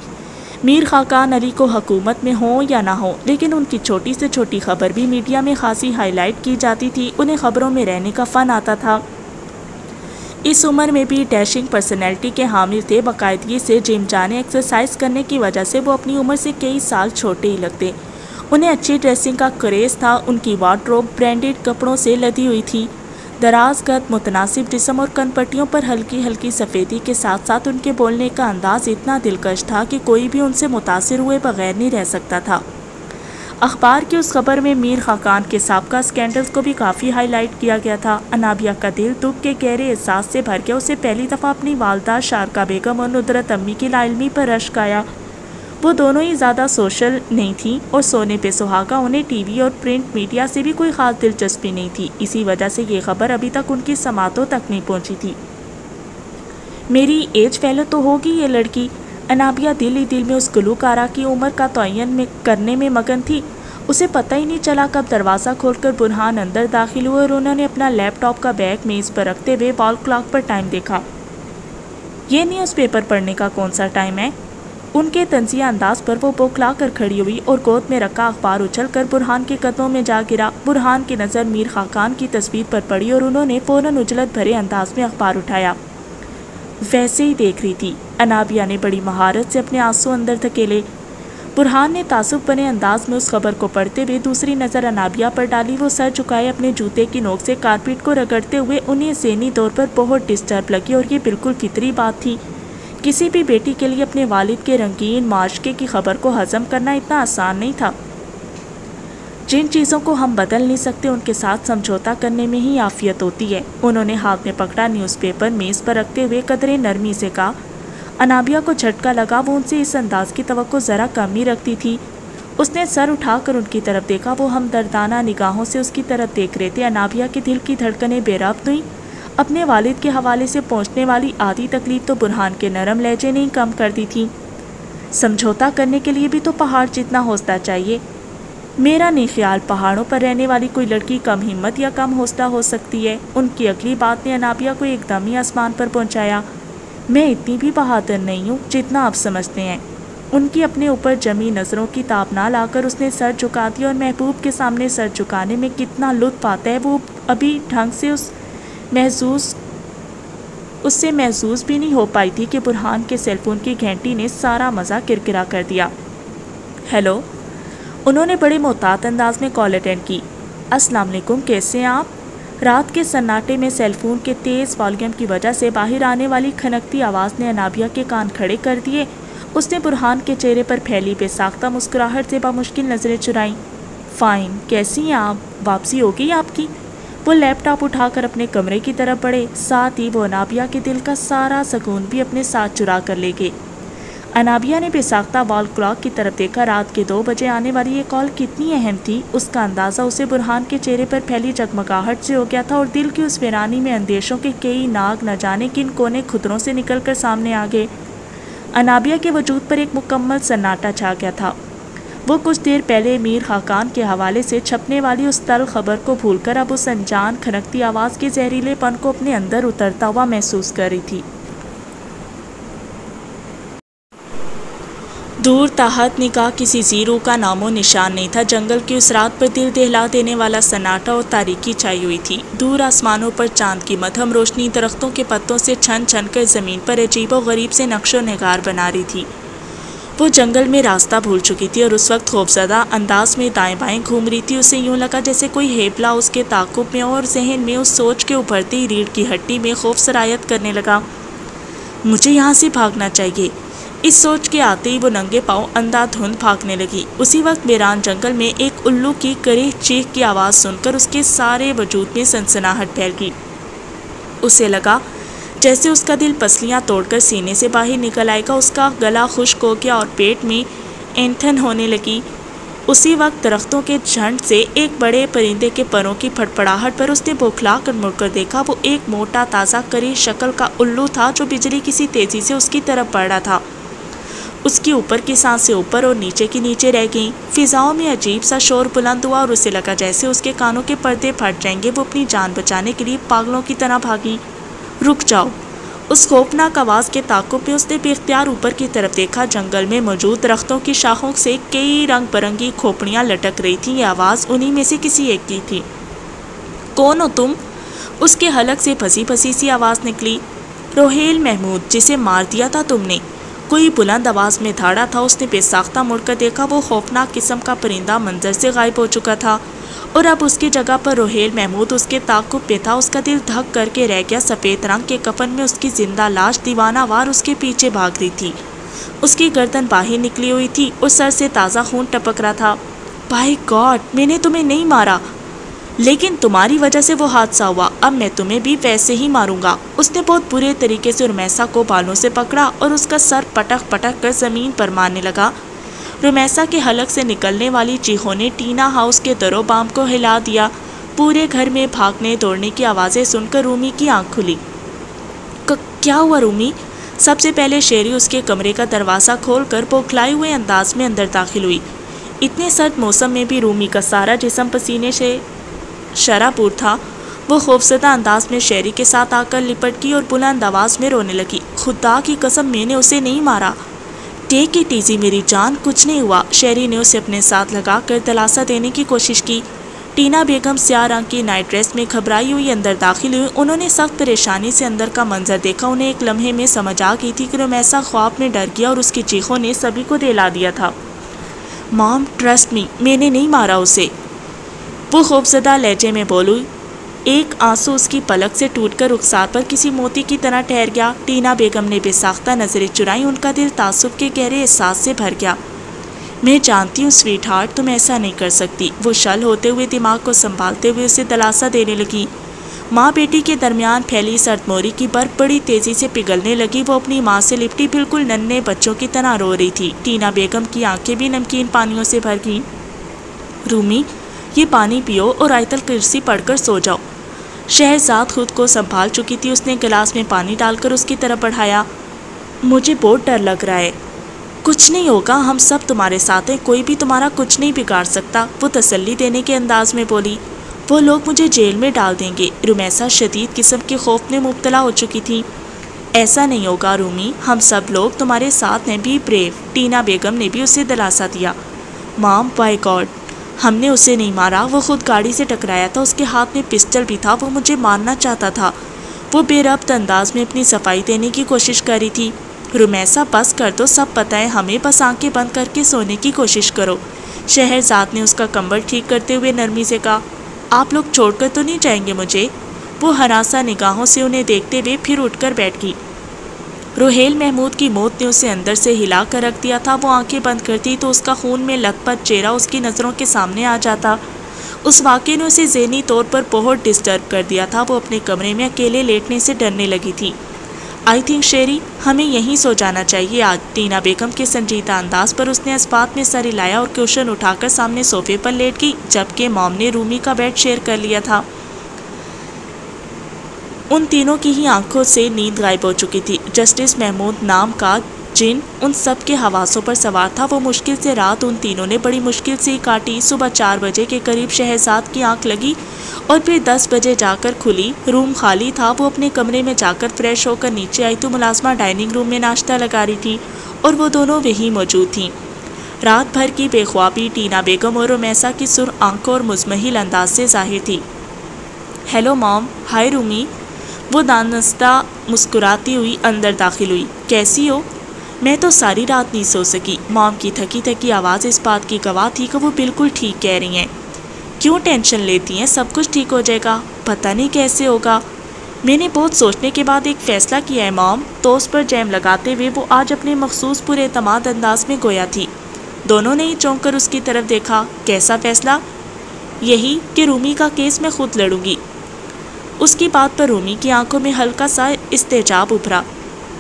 میر خاقان علی کو حکومت میں ہوں یا نہ ہوں، لیکن ان کی چھوٹی سے چھوٹی خبر بھی میڈیا میں خاصی ہائی لائٹ کی جاتی تھی۔ انہیں خبروں میں رہنے کا فن آتا تھا۔ اس عمر میں بھی ڈیشنگ پرسنالٹی کے حامل تھے۔ باقاعدگی سے جم جانے، ایکسرسائز کرنے کی وجہ سے وہ اپنی عمر سے کئی سال چھوٹے ہی لگتے۔ انہیں اچھی ڈریسنگ کا کریز تھا۔ ان کی وارڈروب برانڈڈ کپڑوں سے لدی ہوئی تھی۔ دراز قد، متناسب جسم اور کن پٹیوں پر ہلکی ہلکی سفیدی کے ساتھ ساتھ ان کے بولنے کا انداز اتنا دلکش تھا کہ کوئی بھی ان سے متاثر ہوئے بغیر نہیں رہ سکتا تھا۔ اخبار کی اس خبر میں میر خاقان کے سابقہ سکینڈلز کو بھی کافی ہائی لائٹ کیا گیا تھا۔ انابیہ کا دل دکھ کے گہرے احساس سے بھر گیا۔ اسے پہلی دفعہ اپنی والدہ شارکا بیگم اور ندرت امی کی لا علمی پر رشک آیا۔ وہ دونوں ہی زیادہ سوشل نہیں تھیں اور سونے پہ سہاگا، انہیں ٹی وی اور پرنٹ میڈیا سے بھی کوئی خاص دلچسپی نہیں تھی۔ اسی وجہ سے یہ خبر ابھی تک ان کی سماعتوں تک نہیں پہنچی تھی۔ میری ایج فیلو تو ہوگی یہ لڑکی، انابیہ دل ہی دل میں اس گلوکارہ کی عمر کا تعین کرنے میں مگن تھی۔ اسے پتہ ہی نہیں چلا کب دروازہ کھول کر برہان اندر داخل ہوئے اور انہوں نے اپنا لیپ ٹاپ کا بیگ میز پر رکھتے ہوئے وال کلاک پر ٹائم دیکھا۔ یہ نیوز پیپر پڑھنے کا کون سا ٹائم ہے؟ ان کے طنزیہ انداز پر وہ بوکھلا کر کھڑی ہوئی اور گود میں رکھا اخبار اچھل کر برہان کے قدموں میں جا گرا۔ برہان کی نظر میر خاقان کی تصویر پر پڑی اور انہوں نے فوراً عجلت بھرے انداز میں اخبار اٹھایا۔ ویسے ہی دیکھ رہی تھی، انابیہ نے بڑی مہارت سے اپنے آنسو اندر دھکیلے۔ برہان نے تعصب بنے انداز میں اس خبر کو پڑھتے ہوئے دوسری نظر انابیہ پر ڈالی۔ وہ سر جھکائے اپنے جوتے کی نوک سے کارپیٹ کو رگڑتے ہوئے، انہیں ذہنی طور پر بہت ڈسٹرب لگی اور یہ بالکل فطری بات تھی۔ کسی بھی بیٹی کے لیے اپنے والد کے رنگین معاشقے کی خبر کو ہضم کرنا اتنا آسان نہیں تھا۔ جن چیزوں کو ہم بدل نہیں سکتے ان کے ساتھ سمجھوتا کرنے میں ہی عافیت ہوتی ہے۔ انہوں نے ہاتھ میں پکڑا نیوز پیپر میز پر رکھتے ہوئے قدرے نرمی سے کہا۔ انابیہ کو جھٹکا لگا، وہ ان سے اس انداز کی توقع ذرا کم ہی رکھتی تھی۔ اس نے سر اٹھا کر ان کی طرف دیکھا۔ وہ ہمدردانہ نگاہوں سے اس کی طرف دیکھ رہے تھے۔ انابیہ کے دل کی دھڑکنیں بے ربط ہوئیں۔ اپنے والد کے حوالے سے پہنچنے والی آدھی تکلیف تو برہان کے نرم لہجے نے کم کر دی تھی۔ سمجھوتا کرنے کے لیے بھی تو پہاڑ جتنا حوصلہ چاہیے۔ میرا نہیں خیال پہاڑوں پر رہنے والی کوئی لڑکی کم ہمت یا کم حوصلہ ہو سکتی ہے۔ ان کی اگلی بات نے انابیہ کو ایک دم ہی آسمان پر پہنچایا۔ میں اتنی بھی بہادر نہیں ہوں جتنا آپ سمجھتے ہیں۔ ان کی اپنے اوپر جمی نظروں کی تاب نہ لا کر اس نے سر جھکا دیا، اور محبوب کے سامنے سر جھکانے میں کتنا لطف آتا ہے وہ ابھی ڈھنگ سے اس سے محسوس بھی نہیں ہو پائی تھی کہ برہان کے سیل فون کی گھنٹی نے سارا مزہ کرکرا کر دیا۔ ہیلو، انہوں نے بڑے محتاط انداز میں کال اٹینڈ کی۔ السلام علیکم، کیسے ہیں آپ؟ رات کے سناٹے میں سیل فون کے تیز والیوم کی وجہ سے باہر آنے والی کھنکتی آواز نے انابیہ کے کان کھڑے کر دیے۔ اس نے برہان کے چہرے پر پھیلی بے ساختہ مسکراہٹ سے بامشکل نظریں چرائیں۔ فائن، کیسی ہیں آپ؟ واپسی ہو گئی آپ کی؟ وہ لیپ ٹاپ اٹھا کر اپنے کمرے کی طرف بڑھے، ساتھ ہی وہ انابیہ کے دل کا سارا سکون بھی اپنے ساتھ چرا کر لے گئے۔ انابیہ نے بے ساختہ وال کلاک کی طرف دیکھا۔ رات کے 2 بجے آنے والی یہ کال کتنی اہم تھی، اس کا اندازہ اسے برہان کے چہرے پر پھیلی جگمگاہٹ سے ہو گیا تھا، اور دل کی اس ویرانی میں اندیشوں کے کئی ناگ نہ جانے کن کونے خطروں سے نکل کر سامنے آ گئے۔ انابیہ کے وجود پر ایک مکمل سناٹا چھا گیا تھا۔ وہ کچھ دیر پہلے میر خاقان کے حوالے سے چھپنے والی اس تلخ خبر کو بھول کر اب اس انجان کھنکتی آواز کے زہریلے پن کو اپنے اندر اترتا ہوا محسوس کر رہی تھی۔ دور تحت نگاہ کسی زیرو کا نام و نشان نہیں تھا۔ جنگل کی اس رات پر دل دہلا دینے والا سناٹا اور تاریکی چھائی ہوئی تھی۔ دور آسمانوں پر چاند کی مدھم روشنی درختوں کے پتوں سے چھن چھن کر زمین پر عجیب و غریب سے نقش و نگار بنا رہی تھی۔ وہ جنگل میں راستہ بھول چکی تھی اور اس وقت خوفزدہ انداز میں دائیں بائیں گھوم رہی تھی۔ اسے یوں لگا جیسے کوئی ہیبلا اس کے تعاقب میں اور ذہن میں اس سوچ کے ابھرتے ہی ریڑھ کی ہڈی میں خوف سرایت کرنے لگا۔ مجھے یہاں سے بھاگنا چاہیے۔ اس سوچ کے آتے ہی وہ ننگے پاؤں اندھا دھند بھاگنے لگی۔ اسی وقت ویران جنگل میں ایک الو کی کریہ چیخ کی آواز سن کر اس کے سارے وجود میں سنسناہٹ پھیل گئی۔ اسے لگا جیسے اس کا دل پسلیاں توڑ کر سینے سے باہر نکل آئے گا۔ اس کا گلا خشک ہو گیا اور پیٹ میں اینٹھن ہونے لگی۔ اسی وقت درختوں کے جھنڈ سے ایک بڑے پرندے کے پروں کی پھڑپڑاہٹ پر اس نے بوکھلا کر مڑ کر دیکھا۔ وہ ایک موٹا تازہ کری شکل کا الو تھا جو بجلی کسی تیزی سے اس کی طرف بڑھ رہا تھا۔ اس کی اوپر کی سانسیں اوپر اور نیچے کی نیچے رہ گئیں۔ فضاؤں میں عجیب سا شور بلند ہوا اور اسے لگا جیسے اس کے کانوں کے پردے پھٹ جائیں گے۔ وہ اپنی جان بچانے کے لیے پاگلوں کی طرح بھاگی۔ رک جاؤ! اس خوفناک آواز کے تعاقب میں اس نے بے اختیار اوپر کی طرف دیکھا۔ جنگل میں موجود درختوں کی شاخوں سے کئی رنگ برنگی کھوپڑیاں لٹک رہی تھیں۔ یہ آواز انہی میں سے کسی ایک کی تھی۔ کون ہو تم؟ اس کے حلق سے پھنسی پھنسی سی آواز نکلی۔ روہیل محمود، جسے مار دیا تھا تم نے، کوئی بلند آواز میں دھاڑا تھا۔ اس نے بے ساختہ مڑ کر دیکھا۔ وہ خوفناک قسم کا پرندہ منظر سے غائب ہو چکا تھا اور اب اس کی جگہ پر روہیل محمود اس کے تعاقب میں تھا۔ اس کا دل دھک کر کے رہ گیا۔ سفید رنگ کے کفن میں اس کی زندہ لاش دیوانہ وار اس کے پیچھے بھاگ رہی تھی۔ اس کی گردن باہر نکلی ہوئی تھی اور سر سے تازہ خون ٹپک رہا تھا۔ By God! میں نے تمہیں نہیں مارا، لیکن تمہاری وجہ سے وہ حادثہ ہوا۔ اب میں تمہیں بھی ویسے ہی ماروں گا۔ اس نے بہت برے طریقے سے رمیسا کو بالوں سے پکڑا اور اس کا سر پٹک پٹک کر زمین پر مارنے لگا۔ رمیسا کے حلق سے نکلنے والی چیخوں نے ٹینا ہاؤس کے در و بام کو ہلا دیا۔ پورے گھر میں بھاگنے دوڑنے کی آوازیں سن کر رومی کی آنکھ کھلی۔ کیا ہوا رومی؟ سب سے پہلے شیری اس کے کمرے کا دروازہ کھول کر بوکھلائے ہوئے انداز میں اندر داخل ہوئی۔ اتنے سرد موسم میں بھی رومی کا سارا جسم پسینے سے شرابور تھا۔ وہ خوفزدہ انداز میں شیری کے ساتھ آ کر لپٹ گئی اور بلند آواز میں رونے لگی۔ خدا کی قسم، میں نے اسے نہیں مارا۔ ٹیک اٹ ایزی میری جان، کچھ نہیں ہوا۔ شیری نے اسے اپنے ساتھ لگا کر دلاسا دینے کی کوشش کی۔ ٹینا بیگم سیاہ رنگ کی نائٹ ڈریس میں گھبرائی ہوئی اندر داخل ہوئی۔ انہوں نے سخت پریشانی سے اندر کا منظر دیکھا۔ انہیں ایک لمحے میں سمجھ آ گئی تھی کہ رمیسا خواب میں ڈر گیا اور اس کی چیخوں نے سبھی کو دہلا دیا تھا۔ مام، ٹرسٹ می، میں نے نہیں مارا اسے، وہ خوفزدہ لہجے میں بولی۔ ایک آنسو اس کی پلک سے ٹوٹ کر رخسار پر کسی موتی کی طرح ٹھہر گیا۔ ٹینا بیگم نے بے ساختہ نظریں چرائیں۔ ان کا دل تعصب کے گہرے احساس سے بھر گیا۔ میں جانتی ہوں سویٹ ہارٹ، تم ایسا نہیں کر سکتی۔ وہ شل ہوتے ہوئے دماغ کو سنبھالتے ہوئے اسے دلاسا دینے لگی۔ ماں بیٹی کے درمیان پھیلی سرد موری کی برف بڑی تیزی سے پگھلنے لگی۔ وہ اپنی ماں سے لپٹی بالکل ننھے بچوں کی طرح رو رہی تھی۔ ٹینا بیگم کی آنکھیں بھی نمکین پانیوں سے بھر گئیں۔ رومی، یہ پانی پیو اور آیت الکرسی پڑھ کر سو جاؤ۔ شہرزاد خود کو سنبھال چکی تھی۔ اس نے گلاس میں پانی ڈال کر اس کی طرف بڑھایا۔ مجھے بہت ڈر لگ رہا ہے۔ کچھ نہیں ہوگا، ہم سب تمہارے ساتھ ہیں، کوئی بھی تمہارا کچھ نہیں بگاڑ سکتا، وہ تسلی دینے کے انداز میں بولی۔ وہ لوگ مجھے جیل میں ڈال دیں گے۔ رمیسا شدید قسم کے خوف میں مبتلا ہو چکی تھی۔ ایسا نہیں ہوگا رومی، ہم سب لوگ تمہارے ساتھ ہیں، بی بریو۔ ٹینا بیگم نے بھی اسے دلاسا دیا۔ مام، بائی گاڈ، ہم نے اسے نہیں مارا، وہ خود گاڑی سے ٹکرایا تھا، اس کے ہاتھ میں پسٹل بھی تھا، وہ مجھے مارنا چاہتا تھا۔ وہ بے ربط انداز میں اپنی صفائی دینے کی کوشش کر رہی تھی۔ رمیسا، بس کر دو، سب پتہ ہے ہمیں، بس آنکھیں بند کر کے سونے کی کوشش کرو۔ شہرزاد نے اس کا کمبل ٹھیک کرتے ہوئے نرمی سے کہا۔ آپ لوگ چھوڑ کر تو نہیں جائیں گے مجھے؟ وہ ہراساں نگاہوں سے انہیں دیکھتے ہوئے پھر اٹھ کر بیٹھ گئی۔ روہیل محمود کی موت نے اسے اندر سے ہلا کر رکھ دیا تھا۔ وہ آنکھیں بند کرتی تو اس کا خون میں لت پت چہرہ اس کی نظروں کے سامنے آ جاتا۔ اس واقعے نے اسے ذہنی طور پر بہت ڈسٹرب کر دیا تھا۔ وہ اپنے کمرے میں اکیلے لیٹنے سے ڈرنے لگی تھی۔ آئی تھنک شیری، ہمیں یہیں سو جانا چاہیے آج۔ ٹینا بیگم کے سنجیدہ انداز پر اس نے اسبات میں سر ہلایا اور کوشن اٹھا کر سامنے صوفے پر لیٹ گئی، جبکہ موم نے رومی کا بیڈ شیئر کر لیا تھا۔ ان تینوں کی ہی آنکھوں سے نیند غائب ہو چکی تھی۔ جسٹس محمود نام کا جن ان سب کے حواسوں پر سوار تھا۔ وہ مشکل سے رات ان تینوں نے بڑی مشکل سے ہی کاٹی۔ صبح 4 بجے کے قریب شہرزاد کی آنکھ لگی اور پھر 10 بجے جا کر کھلی۔ روم خالی تھا۔ وہ اپنے کمرے میں جا کر فریش ہو کر نیچے آئی تو ملازمہ ڈائننگ روم میں ناشتہ لگا رہی تھی اور وہ دونوں وہیں موجود تھیں۔ رات بھر کی بے خوابی ٹینا بیگم اور رمیسا کی سرخ آنکھوں اور مزمحل انداز سے ظاہر تھی۔ ہیلو مام، ہائے رومی، وہ دانستہ مسکراتی ہوئی اندر داخل ہوئی۔ کیسی ہو؟ میں تو ساری رات نہیں سو سکی۔ مام کی تھکی تھکی آواز اس بات کی گواہ تھی کہ وہ بالکل ٹھیک کہہ رہی ہیں۔ کیوں ٹینشن لیتی ہیں؟ سب کچھ ٹھیک ہو جائے گا۔ پتہ نہیں کیسے ہوگا۔ میں نے بہت سوچنے کے بعد ایک فیصلہ کیا ہے مام۔ توست پر جیم لگاتے ہوئے وہ آج اپنے مخصوص پر اعتماد انداز میں گویا تھی۔ دونوں نے ہی چونک کر اس کی طرف دیکھا۔ کیسا فیصلہ؟ یہی کہ رومی کا کیس میں خود لڑوں گی۔ اس کی بات پر رومی کی آنکھوں میں ہلکا سا استعجاب ابھرا۔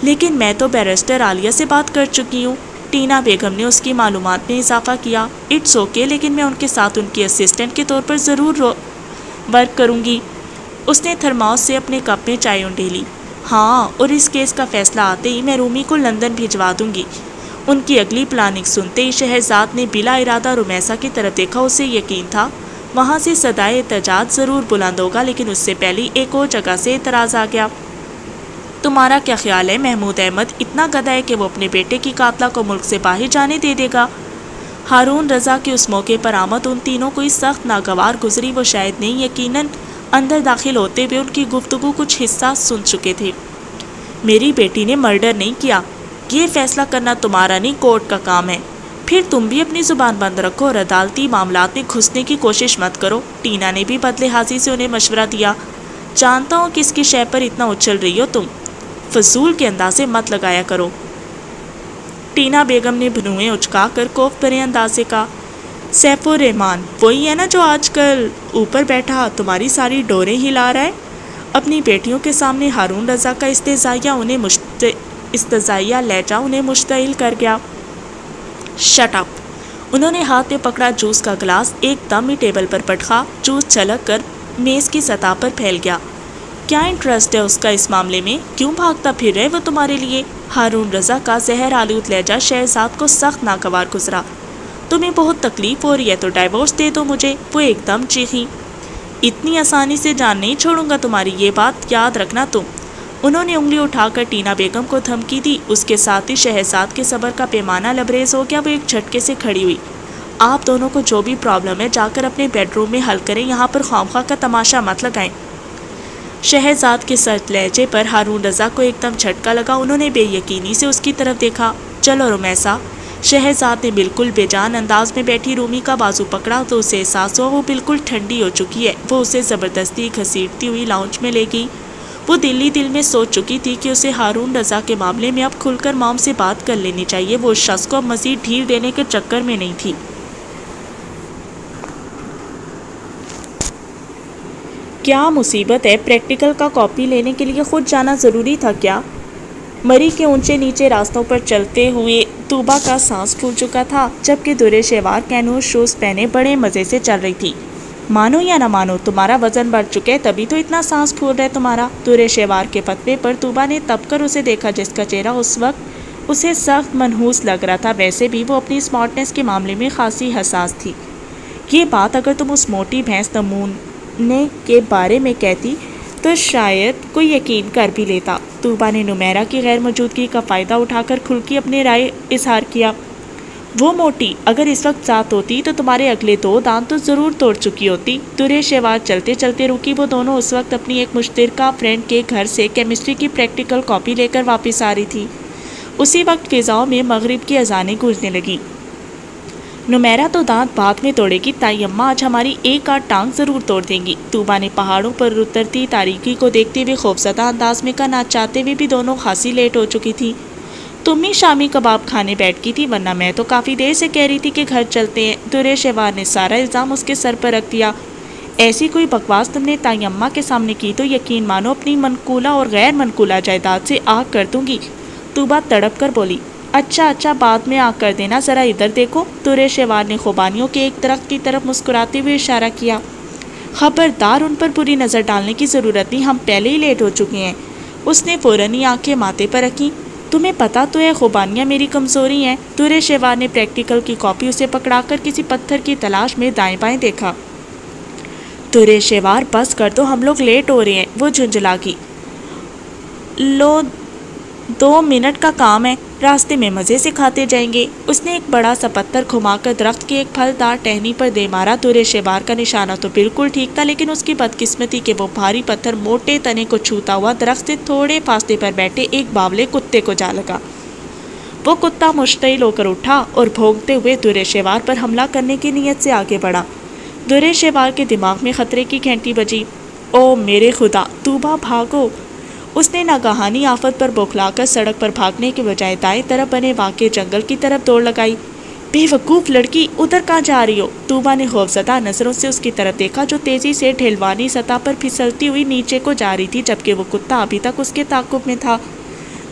لیکن میں تو بیرسٹر عالیہ سے بات کر چکی ہوں۔ ٹینا بیگم نے اس کی معلومات میں اضافہ کیا۔ اٹس اوکے، لیکن میں ان کے ساتھ ان کی اسسٹنٹ کے طور پر ضرور ورک کروں گی۔ اس نے تھرماس سے اپنے کپ میں چائے انڈیلی۔ ہاں، اور اس کیس کا فیصلہ آتے ہی میں رومی کو لندن بھجوا دوں گی۔ ان کی اگلی پلاننگ سنتے ہی شہرزاد نے بلا ارادہ رومیسا کی طرف دیکھا۔ اسے یقین تھا وہاں سے صدائے احتجاج ضرور بلند ہوگا، لیکن اس سے پہلے ایک اور جگہ سے اعتراض آ گیا۔ تمہارا کیا خیال ہے محمود احمد اتنا گدھا ہے کہ وہ اپنے بیٹے کی قاتلہ کو ملک سے باہر جانے دے دے گا؟ ہارون رضا کی اس موقع پر آمد ان تینوں کو اس سخت ناگوار گزری۔ وہ شاید نہیں، یقیناً اندر داخل ہوتے ہوئے ان کی گفتگو کچھ حصہ سن چکے تھے۔ میری بیٹی نے مرڈر نہیں کیا، یہ فیصلہ کرنا تمہارا نہیں، کورٹ کا کام ہے۔ پھر تم بھی اپنی زبان بند رکھو اور عدالتی معاملات میں گھسنے کی کوشش مت کرو۔ ٹینا نے بھی بدلحاظی سے انہیں مشورہ دیا۔ جانتا ہوں کس کی شے پر اتنا اچھل رہی ہو تم، فضول کے اندازے مت لگایا کرو۔ ٹینا بیگم نے بھنویں اچکا کر کوف بھرے انداز سے کہا، سیف الرحمان وہی ہے نا جو آج کل اوپر بیٹھا تمہاری ساری ڈوریں ہلا رہا ہے؟ اپنی بیٹیوں کے سامنے ہارون رضا کا استزائیہ لہجہ انہیں مشتعل کر گیا۔ Shut up! انہوں نے ہاتھ میں پکڑا جوس کا گلاس ایک دم ہی ٹیبل پر پٹخا۔ جوس چھلک کر میز کی سطح پر پھیل گیا۔ کیا انٹرسٹ ہے اس کا اس معاملے میں؟ کیوں بھاگتا پھر رہے وہ تمہارے لیے؟ ہارون رضا کا زہر آلود لہجہ شہزاد کو سخت ناگوار گزرا۔ تمہیں بہت تکلیف ہو رہی ہے تو ڈائیورس دے دو مجھے، وہ ایک دم چیخیں۔ اتنی آسانی سے جان نہیں چھوڑوں گا تمہاری، یہ بات یاد رکھنا تم۔ انہوں نے انگلی اٹھا کر ٹینا بیگم کو دھمکی دی۔ اس کے ساتھ ہی شہزاد کے صبر کا پیمانہ لبریز ہو گیا۔ وہ ایک جھٹکے سے کھڑی ہوئی۔ آپ دونوں کو جو بھی پرابلم ہے جا کر اپنے بیڈ روم میں حل کریں، یہاں پر خواہ کا تماشا مت لگائیں۔ شہزاد کے سرد لہجے پر ہارون رضا کو ایک دم جھٹکا لگا۔ انہوں نے بے یقینی سے اس کی طرف دیکھا۔ چلو رومیسا۔ شہزاد نے بالکل بے جان انداز میں بیٹھی رومی کا بازو پکڑا تو اسے احساس ہوا وہ بالکل ٹھنڈی ہو چکی ہے۔ وہ اسے زبردستی گھسیٹتی ہوئی لاؤنج میں لے گئی۔ وہ دل ہی دل میں سوچ چکی تھی کہ اسے ہارون رضا کے معاملے میں اب کھل کر مام سے بات کر لینی چاہیے۔ وہ اس شخص کو اب مزید ڈھیل دینے کے چکر میں نہیں تھی۔ کیا مصیبت ہے؟ پریکٹیکل کا کاپی لینے کے لیے خود جانا ضروری تھا کیا؟ مری کے اونچے نیچے راستوں پر چلتے ہوئے طوبا کا سانس پھول چکا تھا، جبکہ درے شیوار کینوس شوز پہنے بڑے مزے سے چل رہی تھی۔ مانو یا نہ مانو، تمہارا وزن بڑھ چکے، تبھی تو اتنا سانس پھول رہا ہے تمہارا۔ درے شیوار کے فتوے پر طوبا نے تب کر اسے دیکھا جس کا چہرہ اس وقت اسے سخت منحوس لگ رہا تھا۔ ویسے بھی وہ اپنی اسمارٹنیس کے معاملے میں خاصی حساس تھی۔ یہ بات اگر تم اس موٹی بھینس نمونے کے بارے میں کہتی تو شاید کوئی یقین کر بھی لیتا۔ طوبا نے نمیرہ کی غیر موجودگی کا فائدہ اٹھا کر کھل کے اپنے رائے اظہار کیا۔ وہ موٹی اگر اس وقت ذات ہوتی تو تمہارے اگلے 2 دانت تو ضرور توڑ چکی ہوتی۔ درے شیوار چلتے چلتے رکی۔ وہ دونوں اس وقت اپنی ایک مشترکہ فرینڈ کے گھر سے کیمسٹری کی پریکٹیکل کاپی لے کر واپس آ رہی تھی۔ اسی وقت فضاؤں میں مغرب کی اذانیں گونجنے لگیں۔ نمیرہ تو دانت بعد میں توڑے گی، تائی اماں آج ہماری ایک آدھ ٹانگ ضرور توڑ دیں گی۔ طوبا نے پہاڑوں پر اترتی تاریکی کو دیکھتے ہوئے خوفزدہ انداز میں کہا۔ نہ چاہتے ہوئے بھی دونوں خاصی لیٹ ہو چکی تھی۔ تم ہی شامی کباب کھانے بیٹھ کی تھی، ورنہ میں تو کافی دیر سے کہہ رہی تھی کہ گھر چلتے ہیں۔ درے شیوار نے سارا الزام اس کے سر پر رکھ دیا۔ ایسی کوئی بکواس تم نے تائی اماں کے سامنے کی تو یقین مانو اپنی منقولہ اور غیر منقولہ جائیداد سے آگ کر دوں گی۔ طوبا تڑپ کر بولی۔ اچھا بعد میں آگ کر دینا، ذرا ادھر دیکھو۔ درے شیوار نے خوبانیوں کے ایک درخت کی طرف مسکراتے ہوئے اشارہ کیا۔ خبردار، ان پر بری نظر ڈالنے کی ضرورت نہیں، ہم پہلے ہی لیٹ ہو چکے ہیں۔ اس نے فوراً ہی آنکھیں ماتھے پر رکھیں۔ تمہیں پتہ تو ہے خوبانیاں میری کمزوری ہیں۔ درے شیوار نے پریکٹیکل کی کاپی اسے پکڑا کر کسی پتھر کی تلاش میں دائیں بائیں دیکھا۔ درے شیوار بس کر دو، ہم لوگ لیٹ ہو رہے ہیں، وہ جھنجھلا گئی۔ لو 2 منٹ کا کام ہے، راستے میں مزے سے کھاتے جائیں گے۔ اس نے ایک بڑا سا پتھر گھما کر درخت کی ایک پھلدار ٹہنی پر دے مارا۔ درے شیوار کا نشانہ تو بالکل ٹھیک تھا، لیکن اس کی بدقسمتی کہ وہ بھاری پتھر موٹے تنے کو چھوتا ہوا درخت سے تھوڑے فاصلے پر بیٹھے ایک باولے کتے کو جا لگا۔ وہ کتا مشتعل ہو کر اٹھا اور بھونکتے ہوئے درے شیوار پر حملہ کرنے کی نیت سے آگے بڑھا۔ درے شیوار کے دماغ میں خطرے کی گھنٹی بجی۔ او میرے خدا، طوبا بھاگو! اس نے ناگہانی آفت پر بوکھلا کر سڑک پر بھاگنے کے بجائے دائیں طرف بنے واقع جنگل کی طرف دوڑ لگائی۔ بے وقوف لڑکی، ادھر کہاں جا رہی ہو؟ طوبا نے خوفزدہ نظروں سے اس کی طرف دیکھا جو تیزی سے ڈھلوانی سطح پر پھسلتی ہوئی نیچے کو جا رہی تھی، جبکہ وہ کتا ابھی تک اس کے تعاقب میں تھا۔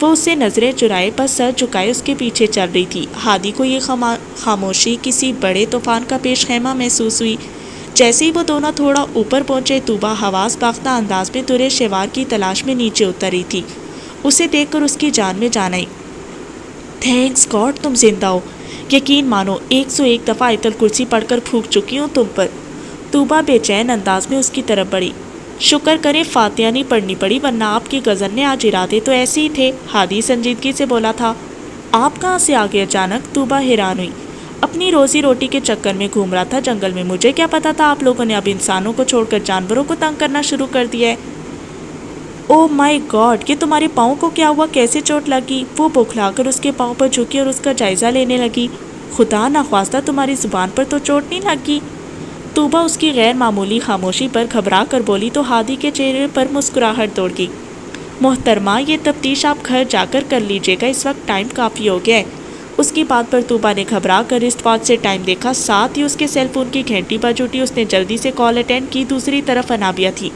وہ اس سے نظریں چرائے بس سر جھکائے اس کے پیچھے چل رہی تھی۔ ہادی کو یہ خاموشی کسی بڑے طوفان کا پیش خیمہ محسوس ہوئی۔ جیسے ہی وہ دونوں تھوڑا اوپر پہنچے، طوبا حواس باختہ انداز میں درے شوار کی تلاش میں نیچے اتر رہی تھی۔ اسے دیکھ کر اس کی جان میں جان آئی۔ تھینکس گاڈ تم زندہ ہو، یقین مانو 101 دفعہ آیت الکرسی پڑھ کر پھونک چکی ہوں تم پر۔ طوبا بے چین انداز میں اس کی طرف بڑھی۔ شکر کرے فاتحہ نہیں پڑھنی پڑی، ورنہ آپ کی غزل نے آج ارادے تو ایسے ہی تھے، ہادی سنجیدگی سے بولا تھا۔ آپ کہاں سے آگے اچانک؟ طوبا حیران ہوئی۔ اپنی روزی روٹی کے چکر میں گھوم رہا تھا جنگل میں، مجھے کیا پتا تھا آپ لوگوں نے اب انسانوں کو چھوڑ کر جانوروں کو تنگ کرنا شروع کر دیا ہے۔ او مائی گاڈ، یہ تمہارے پاؤں کو کیا ہوا، کیسے چوٹ لگی؟ وہ بوکھلا کر اس کے پاؤں پر جھکی اور اس کا جائزہ لینے لگی۔ خدا نخواستہ تمہاری زبان پر تو چوٹ نہیں لگی؟ طوبا اس کی غیر معمولی خاموشی پر گھبرا کر بولی تو ہادی کے چہرے پر مسکراہٹ دوڑ گئی۔ محترمہ، یہ تفتیش آپ گھر جا کر کر لیجیے گا، اس وقت ٹائم کافی ہو گیا ہے۔ اس کی بات پر طوبا نے گھبرا کر رسٹ واچ سے ٹائم دیکھا، ساتھ ہی اس کے سیل فون کی گھنٹی بج اٹھی۔ اس نے جلدی سے کال اٹینڈ کی۔ دوسری طرف انابیہ تھی۔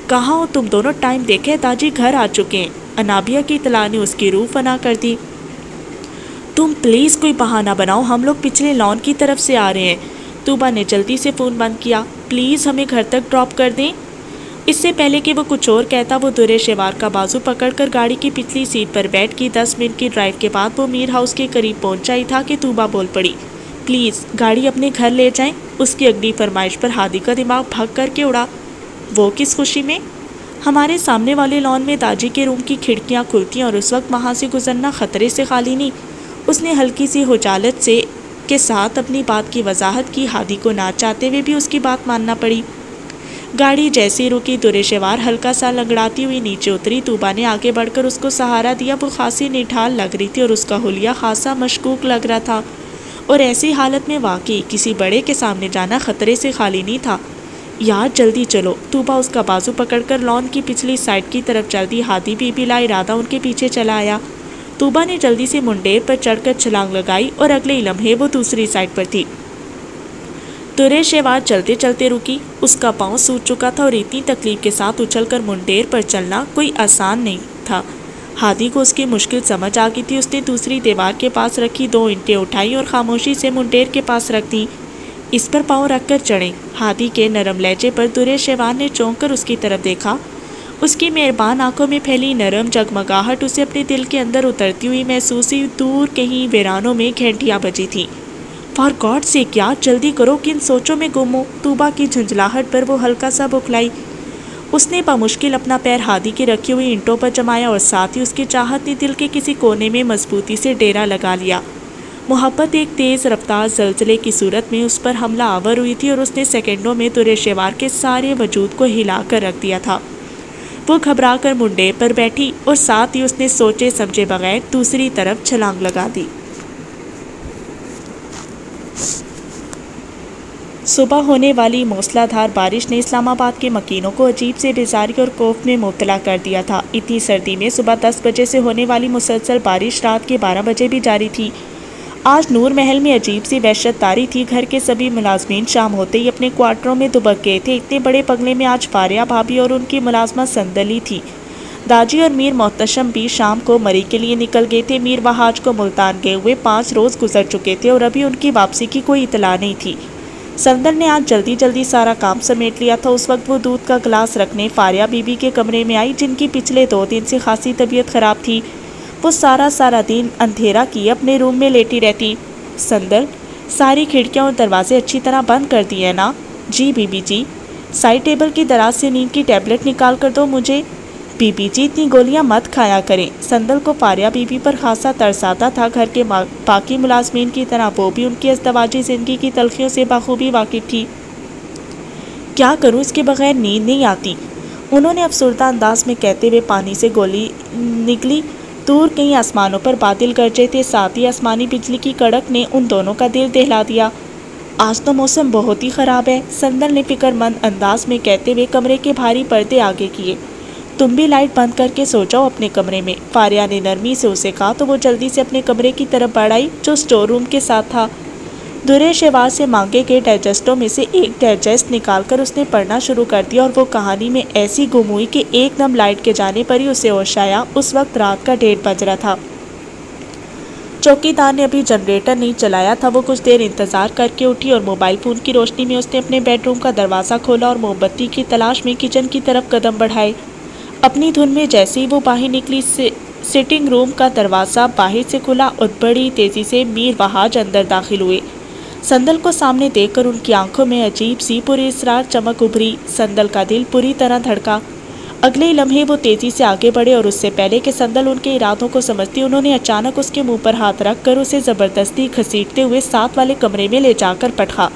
کہاں ہو تم دونوں؟ ٹائم دیکھے، داجی گھر آ چکے ہیں۔ انابیہ کی اطلاع نے اس کی روح فنا کر دی۔ تم پلیز کوئی بہانہ بناؤ، ہم لوگ پچھلے لان کی طرف سے آ رہے ہیں۔ طوبا نے جلدی سے فون بند کیا۔ پلیز ہمیں گھر تک ڈراپ کر دیں۔ اس سے پہلے کہ وہ کچھ اور کہتا، وہ درے شوار کا بازو پکڑ کر گاڑی کی پچھلی سیٹ پر بیٹھ گئی۔ 10 منٹ کی ڈرائیو کے بعد وہ میر ہاؤس کے قریب پہنچا ہی تھا کہ طوبا بول پڑی، پلیز گاڑی اپنے گھر لے جائیں۔ اس کی اگلی فرمائش پر ہادی کا دماغ بھگ کر کے اڑا۔ وہ کس خوشی میں؟ ہمارے سامنے والے لان میں داجی کے روم کی کھڑکیاں کھلتی اور اس وقت وہاں سے گزرنا خطرے سے خالی نہیں۔ اس نے ہلکی سی خجالت کے ساتھ اپنی بات کی وضاحت کی۔ ہادی کو نہ چاہتے ہوئے بھی اس کی بات ماننا پڑی۔ گاڑی جیسی رکی، درے شوار ہلکا سا لنگڑاتی ہوئی نیچے اتری۔ طوبا نے آگے بڑھ کر اس کو سہارا دیا۔ وہ خاصی نٹھال لگ رہی تھی اور اس کا حلیہ خاصا مشکوک لگ رہا تھا، اور ایسی حالت میں واقعی کسی بڑے کے سامنے جانا خطرے سے خالی نہیں تھا۔ یار جلدی چلو۔ طوبا اس کا بازو پکڑ کر لان کی پچھلی سائڈ کی طرف چل دی۔ ہادی بھی بلا ارادہ ان کے پیچھے چلا آیا۔ طوبا نے جلدی سے منڈیر پر چڑھ کر چھلانگ لگائی اور اگلے ہی لمحے وہ دوسری سائڈ پر تھی۔ درے شوار چلتے چلتے رکی۔ اس کا پاؤں سوج چکا تھا اور اتنی تکلیف کے ساتھ اچھل کر منڈیر پر چلنا کوئی آسان نہیں تھا۔ ہادی کو اس کی مشکل سمجھ آ گئی تھی۔ اس نے دوسری دیوار کے پاس رکھی 2 اینٹیں اٹھائی اور خاموشی سے منڈیر کے پاس رکھ دی۔ اس پر پاؤں رکھ کر چڑھیں۔ ہادی کے نرم لہجے پر درے شوار نے چونک کر اس کی طرف دیکھا۔ اس کی مہربان آنکھوں میں پھیلی نرم جگمگاہٹ اسے اپنے دل کے اندر اترتی ہوئی محسوس ہوئی۔ دور کہیں ویرانوں میں گھنٹیاں بجی تھیں۔ فار گاڈ سے کیا جلدی کرو، کن سوچوں میں گم ہو۔ طوبا کی جھنجھلاہٹ پر وہ ہلکا سا بکھلائی۔ اس نے بمشکل اپنا پیر ہادی کی رکھی ہوئی اینٹوں پر جمایا اور ساتھ ہی اس کی چاہت نے دل کے کسی کونے میں مضبوطی سے ڈیرا لگا لیا۔ محبت ایک تیز رفتار زلزلے کی صورت میں اس پر حملہ آور ہوئی تھی اور اس نے سیکنڈوں میں درے شوار کے سارے وجود کو ہلا کر رکھ دیا تھا۔ وہ گھبرا کر منڈے پر بیٹھی اور ساتھ ہی اس نے سوچے سمجھے بغیر دوسری طرف چھلانگ لگا دی۔ صبح ہونے والی موسلا دھار بارش نے اسلام آباد کے مکینوں کو عجیب سے بیزاری اور خوف میں مبتلا کر دیا تھا۔ اتنی سردی میں صبح 10 بجے سے ہونے والی مسلسل بارش رات کے 12 بجے بھی جاری تھی۔ آج نور محل میں عجیب سی وحشت طاری تھی۔ گھر کے سبھی ملازمین شام ہوتے ہی اپنے کوارٹروں میں دبک گئے تھے۔ اتنے بڑے پگلے میں آج فاریہ بھابھی اور ان کی ملازمہ سندلی تھی۔ داجی اور میر محتشم بھی شام کو مری کے لیے نکل گئے تھے۔ میر وحاج کو ملتان گئے ہوئے 5 روز گزر چکے تھے اور ابھی ان کی واپسی کی کوئی اطلاع نہیں تھی۔ سندل نے آج جلدی جلدی سارا کام سمیٹ لیا تھا۔ اس وقت وہ دودھ کا گلاس رکھنے فاریہ بی بی کے کمرے میں آئی، جن کی پچھلے 2 دن سے خاصی طبیعت خراب تھی۔ وہ سارا دن اندھیرا کیے اپنے روم میں لیٹی رہتی۔ سندل، ساری کھڑکیاں اور دروازے اچھی طرح بند کر دیے نا؟ جی بی بی جی۔ سائڈ ٹیبل کی دراز سے نیند کی ٹیبلٹ نکال کر دو مجھے۔ بی بی جی اتنی گولیاں مت کھایا کریں۔ سندل کو فاریہ بی بی پر خاصا ترس آتا تھا۔ گھر کے باقی ملازمین کی طرح وہ بھی ان کی ازدواجی زندگی کی تلخیوں سے بخوبی واقف تھی۔ کیا کروں، اس کے بغیر نیند نہیں آتی، انہوں نے افسردہ انداز میں کہتے ہوئے پانی سے گولی نگلی۔ دور کہیں آسمانوں پر بادل گرجے تھے، ساتھ ہی آسمانی بجلی کی کڑک نے ان دونوں کا دل دہلا دیا۔ آج تو موسم بہت ہی خراب ہے، سندل نے فکر مند انداز میں کہتے ہوئے کمرے کے بھاری پردے آگے کیے۔ تم بھی لائٹ بند کر کے سو جاؤ اپنے کمرے میں، فاریہ نے نرمی سے اسے کہا تو وہ جلدی سے اپنے کمرے کی طرف بڑھ آئی جو اسٹور روم کے ساتھ تھا۔ درے شیوار سے مانگے گئے ڈائجسٹوں میں سے ایک ڈائجسٹ نکال کر اس نے پڑھنا شروع کر دیا، اور وہ کہانی میں ایسی گم ہوئی کہ ایک دم لائٹ کے جانے پر ہی اسے ہوش آیا۔ اس وقت رات کا 1:30 بج رہا تھا۔ چوکیدار نے ابھی جنریٹر نہیں چلایا تھا۔ وہ کچھ دیر انتظار کر کے اٹھی اور موبائل فون کی روشنی میں اس نے اپنے بیڈ روم کا دروازہ کھولا اور موم بتی کی تلاش میں کچن کی طرف قدم بڑھائے۔ اپنی دھن میں جیسے ہی وہ باہر نکلی، سٹنگ روم کا دروازہ باہر سے کھلا اور بڑی تیزی سے میر وحاج اندر داخل ہوئے۔ سندل کو سامنے دیکھ کر ان کی آنکھوں میں عجیب سی پراسرار چمک ابھری۔ سندل کا دل پوری طرح دھڑکا۔ اگلے ہی لمحے وہ تیزی سے آگے بڑھے اور اس سے پہلے کہ سندل ان کے ارادوں کو سمجھتی، انہوں نے اچانک اس کے منہ پر ہاتھ رکھ کر اسے زبردستی گھسیٹتے ہوئے ساتھ والے کمرے میں لے جا کر پٹکا۔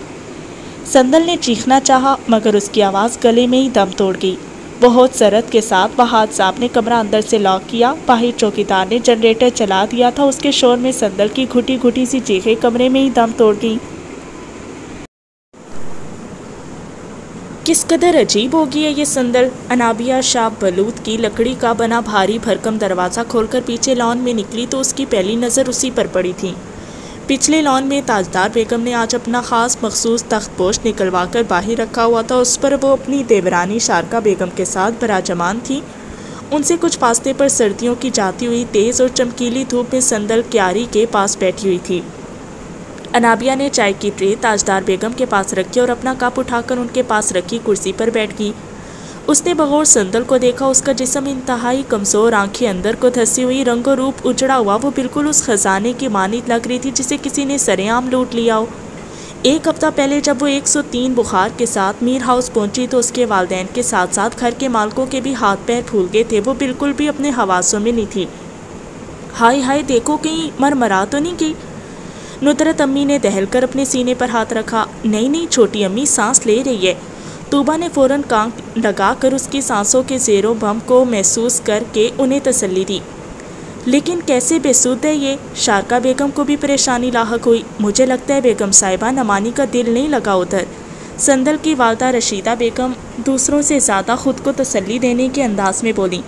سندل نے چیخنا چاہا مگر اس کی آواز گلے میں ہی دم توڑ گئی۔ بہت سرعت کے ساتھ وحاج صاحب نے کمرہ اندر سے لاک کیا۔ باہر چوکیدار نے جنریٹر چلا دیا تھا۔ اس کے شور میں سندل کی گھٹی گھٹی سی چیخیں کمرے میں ہی دم توڑ گئیں۔ کس قدر عجیب ہوگی ہے یہ سندل۔ انابیہ شاہ بلوط کی لکڑی کا بنا بھاری بھرکم دروازہ کھول کر پیچھے لان میں نکلی تو اس کی پہلی نظر اسی پر پڑی تھی۔ پچھلے لان میں تاجدار بیگم نے آج اپنا خاص مخصوص تخت پوش نکلوا کر باہر رکھا ہوا تھا۔ اس پر وہ اپنی دیورانی شارکا بیگم کے ساتھ براجمان تھی۔ ان سے کچھ فاصلے پر سردیوں کی جاتی ہوئی تیز اور چمکیلی دھوپ میں سندل کیاری کے پاس بیٹھی ہوئی تھی۔ انابیہ نے چائے کی ٹرے تاجدار بیگم کے پاس رکھی اور اپنا کپ اٹھا کر ان کے پاس رکھی کرسی پر بیٹھ گئی۔ اس نے بغور سندل کو دیکھا۔ اس کا جسم انتہائی کمزور، آنکھیں اندر کو دھسی ہوئی، رنگ و روپ اجڑا ہوا، وہ بالکل اس خزانے کی مانند لگ رہی تھی جسے کسی نے سرے عام لوٹ لیا ہو۔ ایک ہفتہ پہلے جب وہ 103 بخار کے ساتھ میر ہاؤس پہنچی تو اس کے والدین کے ساتھ ساتھ گھر کے مالکوں کے بھی ہاتھ پیر پھول گئے تھے۔ وہ بالکل بھی اپنے حواسوں میں نہیں تھی۔ ہائے ہائے، دیکھو کہیں مرمرا تو نہیں گئی؟ ندرت امی نے دہل کر اپنے سینے پر ہاتھ رکھا۔ نہیں نہیں چھوٹی امی سانس لے رہی ہے۔ طوبہ نے فوراً کان لگا کر اس کی سانسوں کے زیر و بم کو محسوس کر کے انہیں تسلی دی۔ لیکن کیسے بے سود ہے یہ؟ شارکا بیگم کو بھی پریشانی لاحق ہوئی۔ مجھے لگتا ہے بیگم صاحبہ نمانی کا دل نہیں لگا ادھر۔ سندل کی والدہ رشیدہ بیگم دوسروں سے زیادہ خود کو تسلی دینے کے انداز میں بولی۔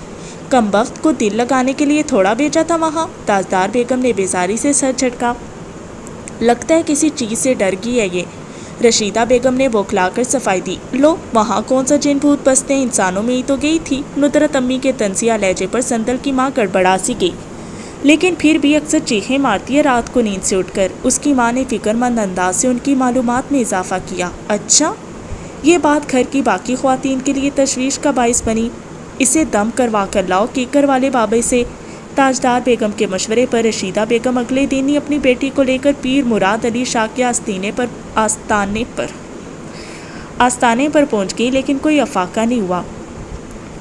کمبخت کو دل لگانے کے لیے تھوڑا بھیجا تھا وہاں؟ تاجدار بیگم نے بیزاری سے سر جھٹکا۔ لگتا ہے کسی چیز سے ڈر گئی ہے یہ۔ رشیدہ بیگم نے بوکھلا کر صفائی دی۔ لو وہاں کون سا جن بھوت بستے ہیں، انسانوں میں ہی تو گئی تھی۔ ندرت امی کے طنزیہ لہجے پر سندل کی ماں گڑبڑا سی گئی، لیکن پھر بھی اکثر چیخیں مارتی ہے رات کو نیند سے اٹھ کر۔ اس کی ماں نے فکر مند انداز سے ان کی معلومات میں اضافہ کیا۔ اچھا، یہ بات گھر کی باقی خواتین کے لیے تشویش کا باعث بنی۔ اسے دم کروا کر لاؤ کیکر والے بابے سے۔ تاجدار بیگم کے مشورے پر رشیدہ بیگم اگلے دن ہی اپنی بیٹی کو لے کر پیر مراد علی شاہ کے آستانے پر پہنچ گئی، لیکن کوئی افاقہ نہیں ہوا۔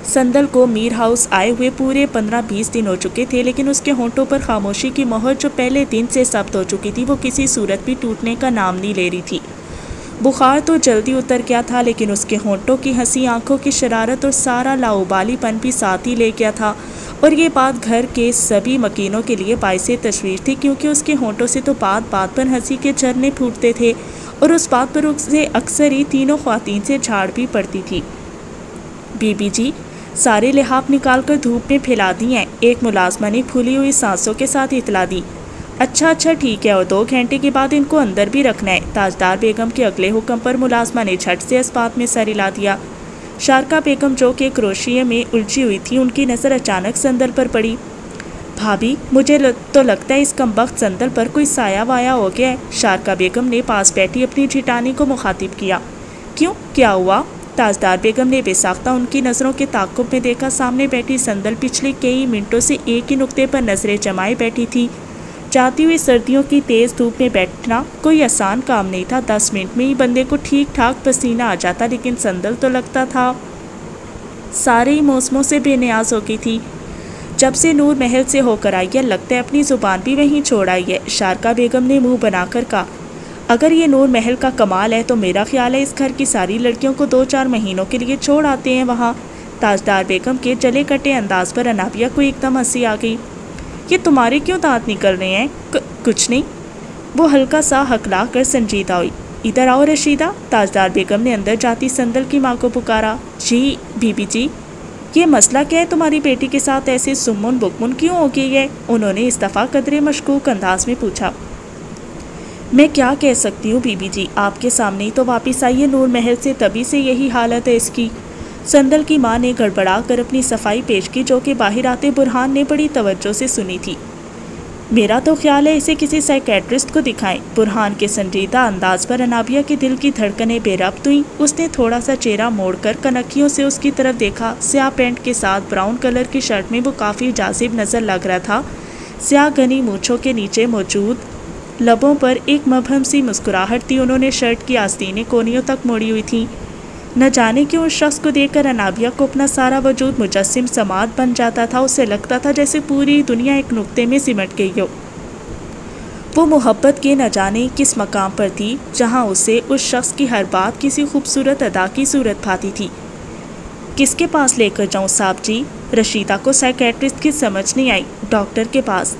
سندل کو میر ہاؤس آئے ہوئے پورے 15-20 دن ہو چکے تھے، لیکن اس کے ہونٹوں پر خاموشی کی مہر جو پہلے دن سے ثبت ہو چکی تھی وہ کسی صورت بھی ٹوٹنے کا نام نہیں لے رہی تھی۔ بخار تو جلدی اتر گیا تھا، لیکن اس کے ہونٹوں کی ہنسی، آنکھوں کی شرارت اور سارا لاؤبالی پن بھی ساتھ ہی لے گیا تھا، اور یہ بات گھر کے سبھی مکینوں کے لیے باعث تشویش تھی، کیونکہ اس کے ہونٹوں سے تو بات بات پر ہنسی کے جھرنے پھوٹتے تھے، اور اس بات پر اسے اکثر ہی تینوں خواتین سے جھاڑ بھی پڑتی تھی۔ بی بی جی، سارے لحاف نکال کر دھوپ میں پھیلا دی ہیں، ایک ملازمہ نے پھولی ہوئی سانسوں کے ساتھ اطلاع دی۔ اچھا ٹھیک ہے، اور 2 گھنٹے کے بعد ان کو اندر بھی رکھنا ہے۔ تاجدار بیگم کے اگلے حکم پر ملازمہ نے جھٹ سے اس بات میں سر ہلا دیا۔ شارکا بیگم جو کہ کروشیے میں الجھی ہوئی تھی، ان کی نظر اچانک سندل پر پڑی۔ بھابھی، مجھے تو لگتا ہے اس کمبخت سندل پر کوئی سایہ وایا ہو گیا ہے۔ شارکا بیگم نے پاس بیٹھی اپنی جھٹانی کو مخاطب کیا۔ کیوں، کیا ہوا؟ تاجدار بیگم نے بے ساختہ ان کی نظروں کے تعاقب میں دیکھا۔ سامنے بیٹھی سندل پچھلے کئی منٹوں سے ایک ہی نقطے پر نظریں جمائے بیٹھی تھی۔ جاتی ہوئی سردیوں کی تیز دھوپ میں بیٹھنا کوئی آسان کام نہیں تھا۔ 10 منٹ میں ہی بندے کو ٹھیک ٹھاک پسینہ آ جاتا، لیکن سندل تو لگتا تھا سارے ہی موسموں سے بے نیاز ہو گئی تھی۔ جب سے نور محل سے ہو کر آئی ہے، لگتا ہے اپنی زبان بھی وہیں چھوڑ آئی ہے۔ شارکا بیگم نے منہ بنا کر کہا۔ اگر یہ نور محل کا کمال ہے تو میرا خیال ہے اس گھر کی ساری لڑکیوں کو 2-4 مہینوں کے لیے چھوڑ آتے ہیں وہاں۔ تاجدار بیگم کے جلے کٹے انداز پر انابیہ کو ایک دم ہنسی آ گئی۔ یہ تمہارے کیوں دانت نکل رہے ہیں؟ کچھ نہیں، وہ ہلکا سا ہکلا کر سنجیدہ ہوئی۔ ادھر آؤ رشیدہ، تاجدار بیگم نے اندر جاتی سندل کی ماں کو پکارا۔ جی بی بی جی، یہ مسئلہ کیا ہے؟ تمہاری بیٹی کے ساتھ ایسے سمن بکمن کیوں ہو گئی ہے؟ انہوں نے اس دفعہ قدرے مشکوک انداز میں پوچھا۔ میں کیا کہہ سکتی ہوں بی بی جی، آپ کے سامنے ہی تو واپس آئی ہے نور محل سے، تبھی سے یہی حالت ہے اس کی۔ سندل کی ماں نے گڑبڑا کر اپنی صفائی پیش کی، جو کہ باہر آتے برہان نے بڑی توجہ سے سنی تھی۔ میرا تو خیال ہے اسے کسی سائیکیٹرسٹ کو دکھائیں۔ برہان کے سنجیدہ انداز پر انابیہ کے دل کی دھڑکنیں بے ربط ہوئیں۔ اس نے تھوڑا سا چہرہ موڑ کر کنکھیوں سے اس کی طرف دیکھا۔ سیاہ پینٹ کے ساتھ براؤن کلر کی شرٹ میں وہ کافی جاذب نظر لگ رہا تھا۔ سیاہ گھنی مونچھوں کے نیچے موجود لبوں پر ایک مبہم سی مسکراہٹ تھی۔ انہوں نے شرٹ کی آستینیں کونیوں تک موڑی ہوئی تھیں۔ نہ جانے کیوں اس شخص کو دیکھ کر انابیہ کو اپنا سارا وجود مجسم سماعت بن جاتا تھا۔ اسے لگتا تھا جیسے پوری دنیا ایک نقطے میں سمٹ گئی ہو۔ وہ محبت کے نہ جانے کس مقام پر تھی جہاں اسے اس شخص کی ہر بات کسی خوبصورت ادا کی صورت پاتی تھی۔ کس کے پاس لے کر جاؤں صاحب جی؟ رشیدہ کو سائیکیٹرسٹ کی سمجھ نہیں آئی۔ ڈاکٹر کے پاس۔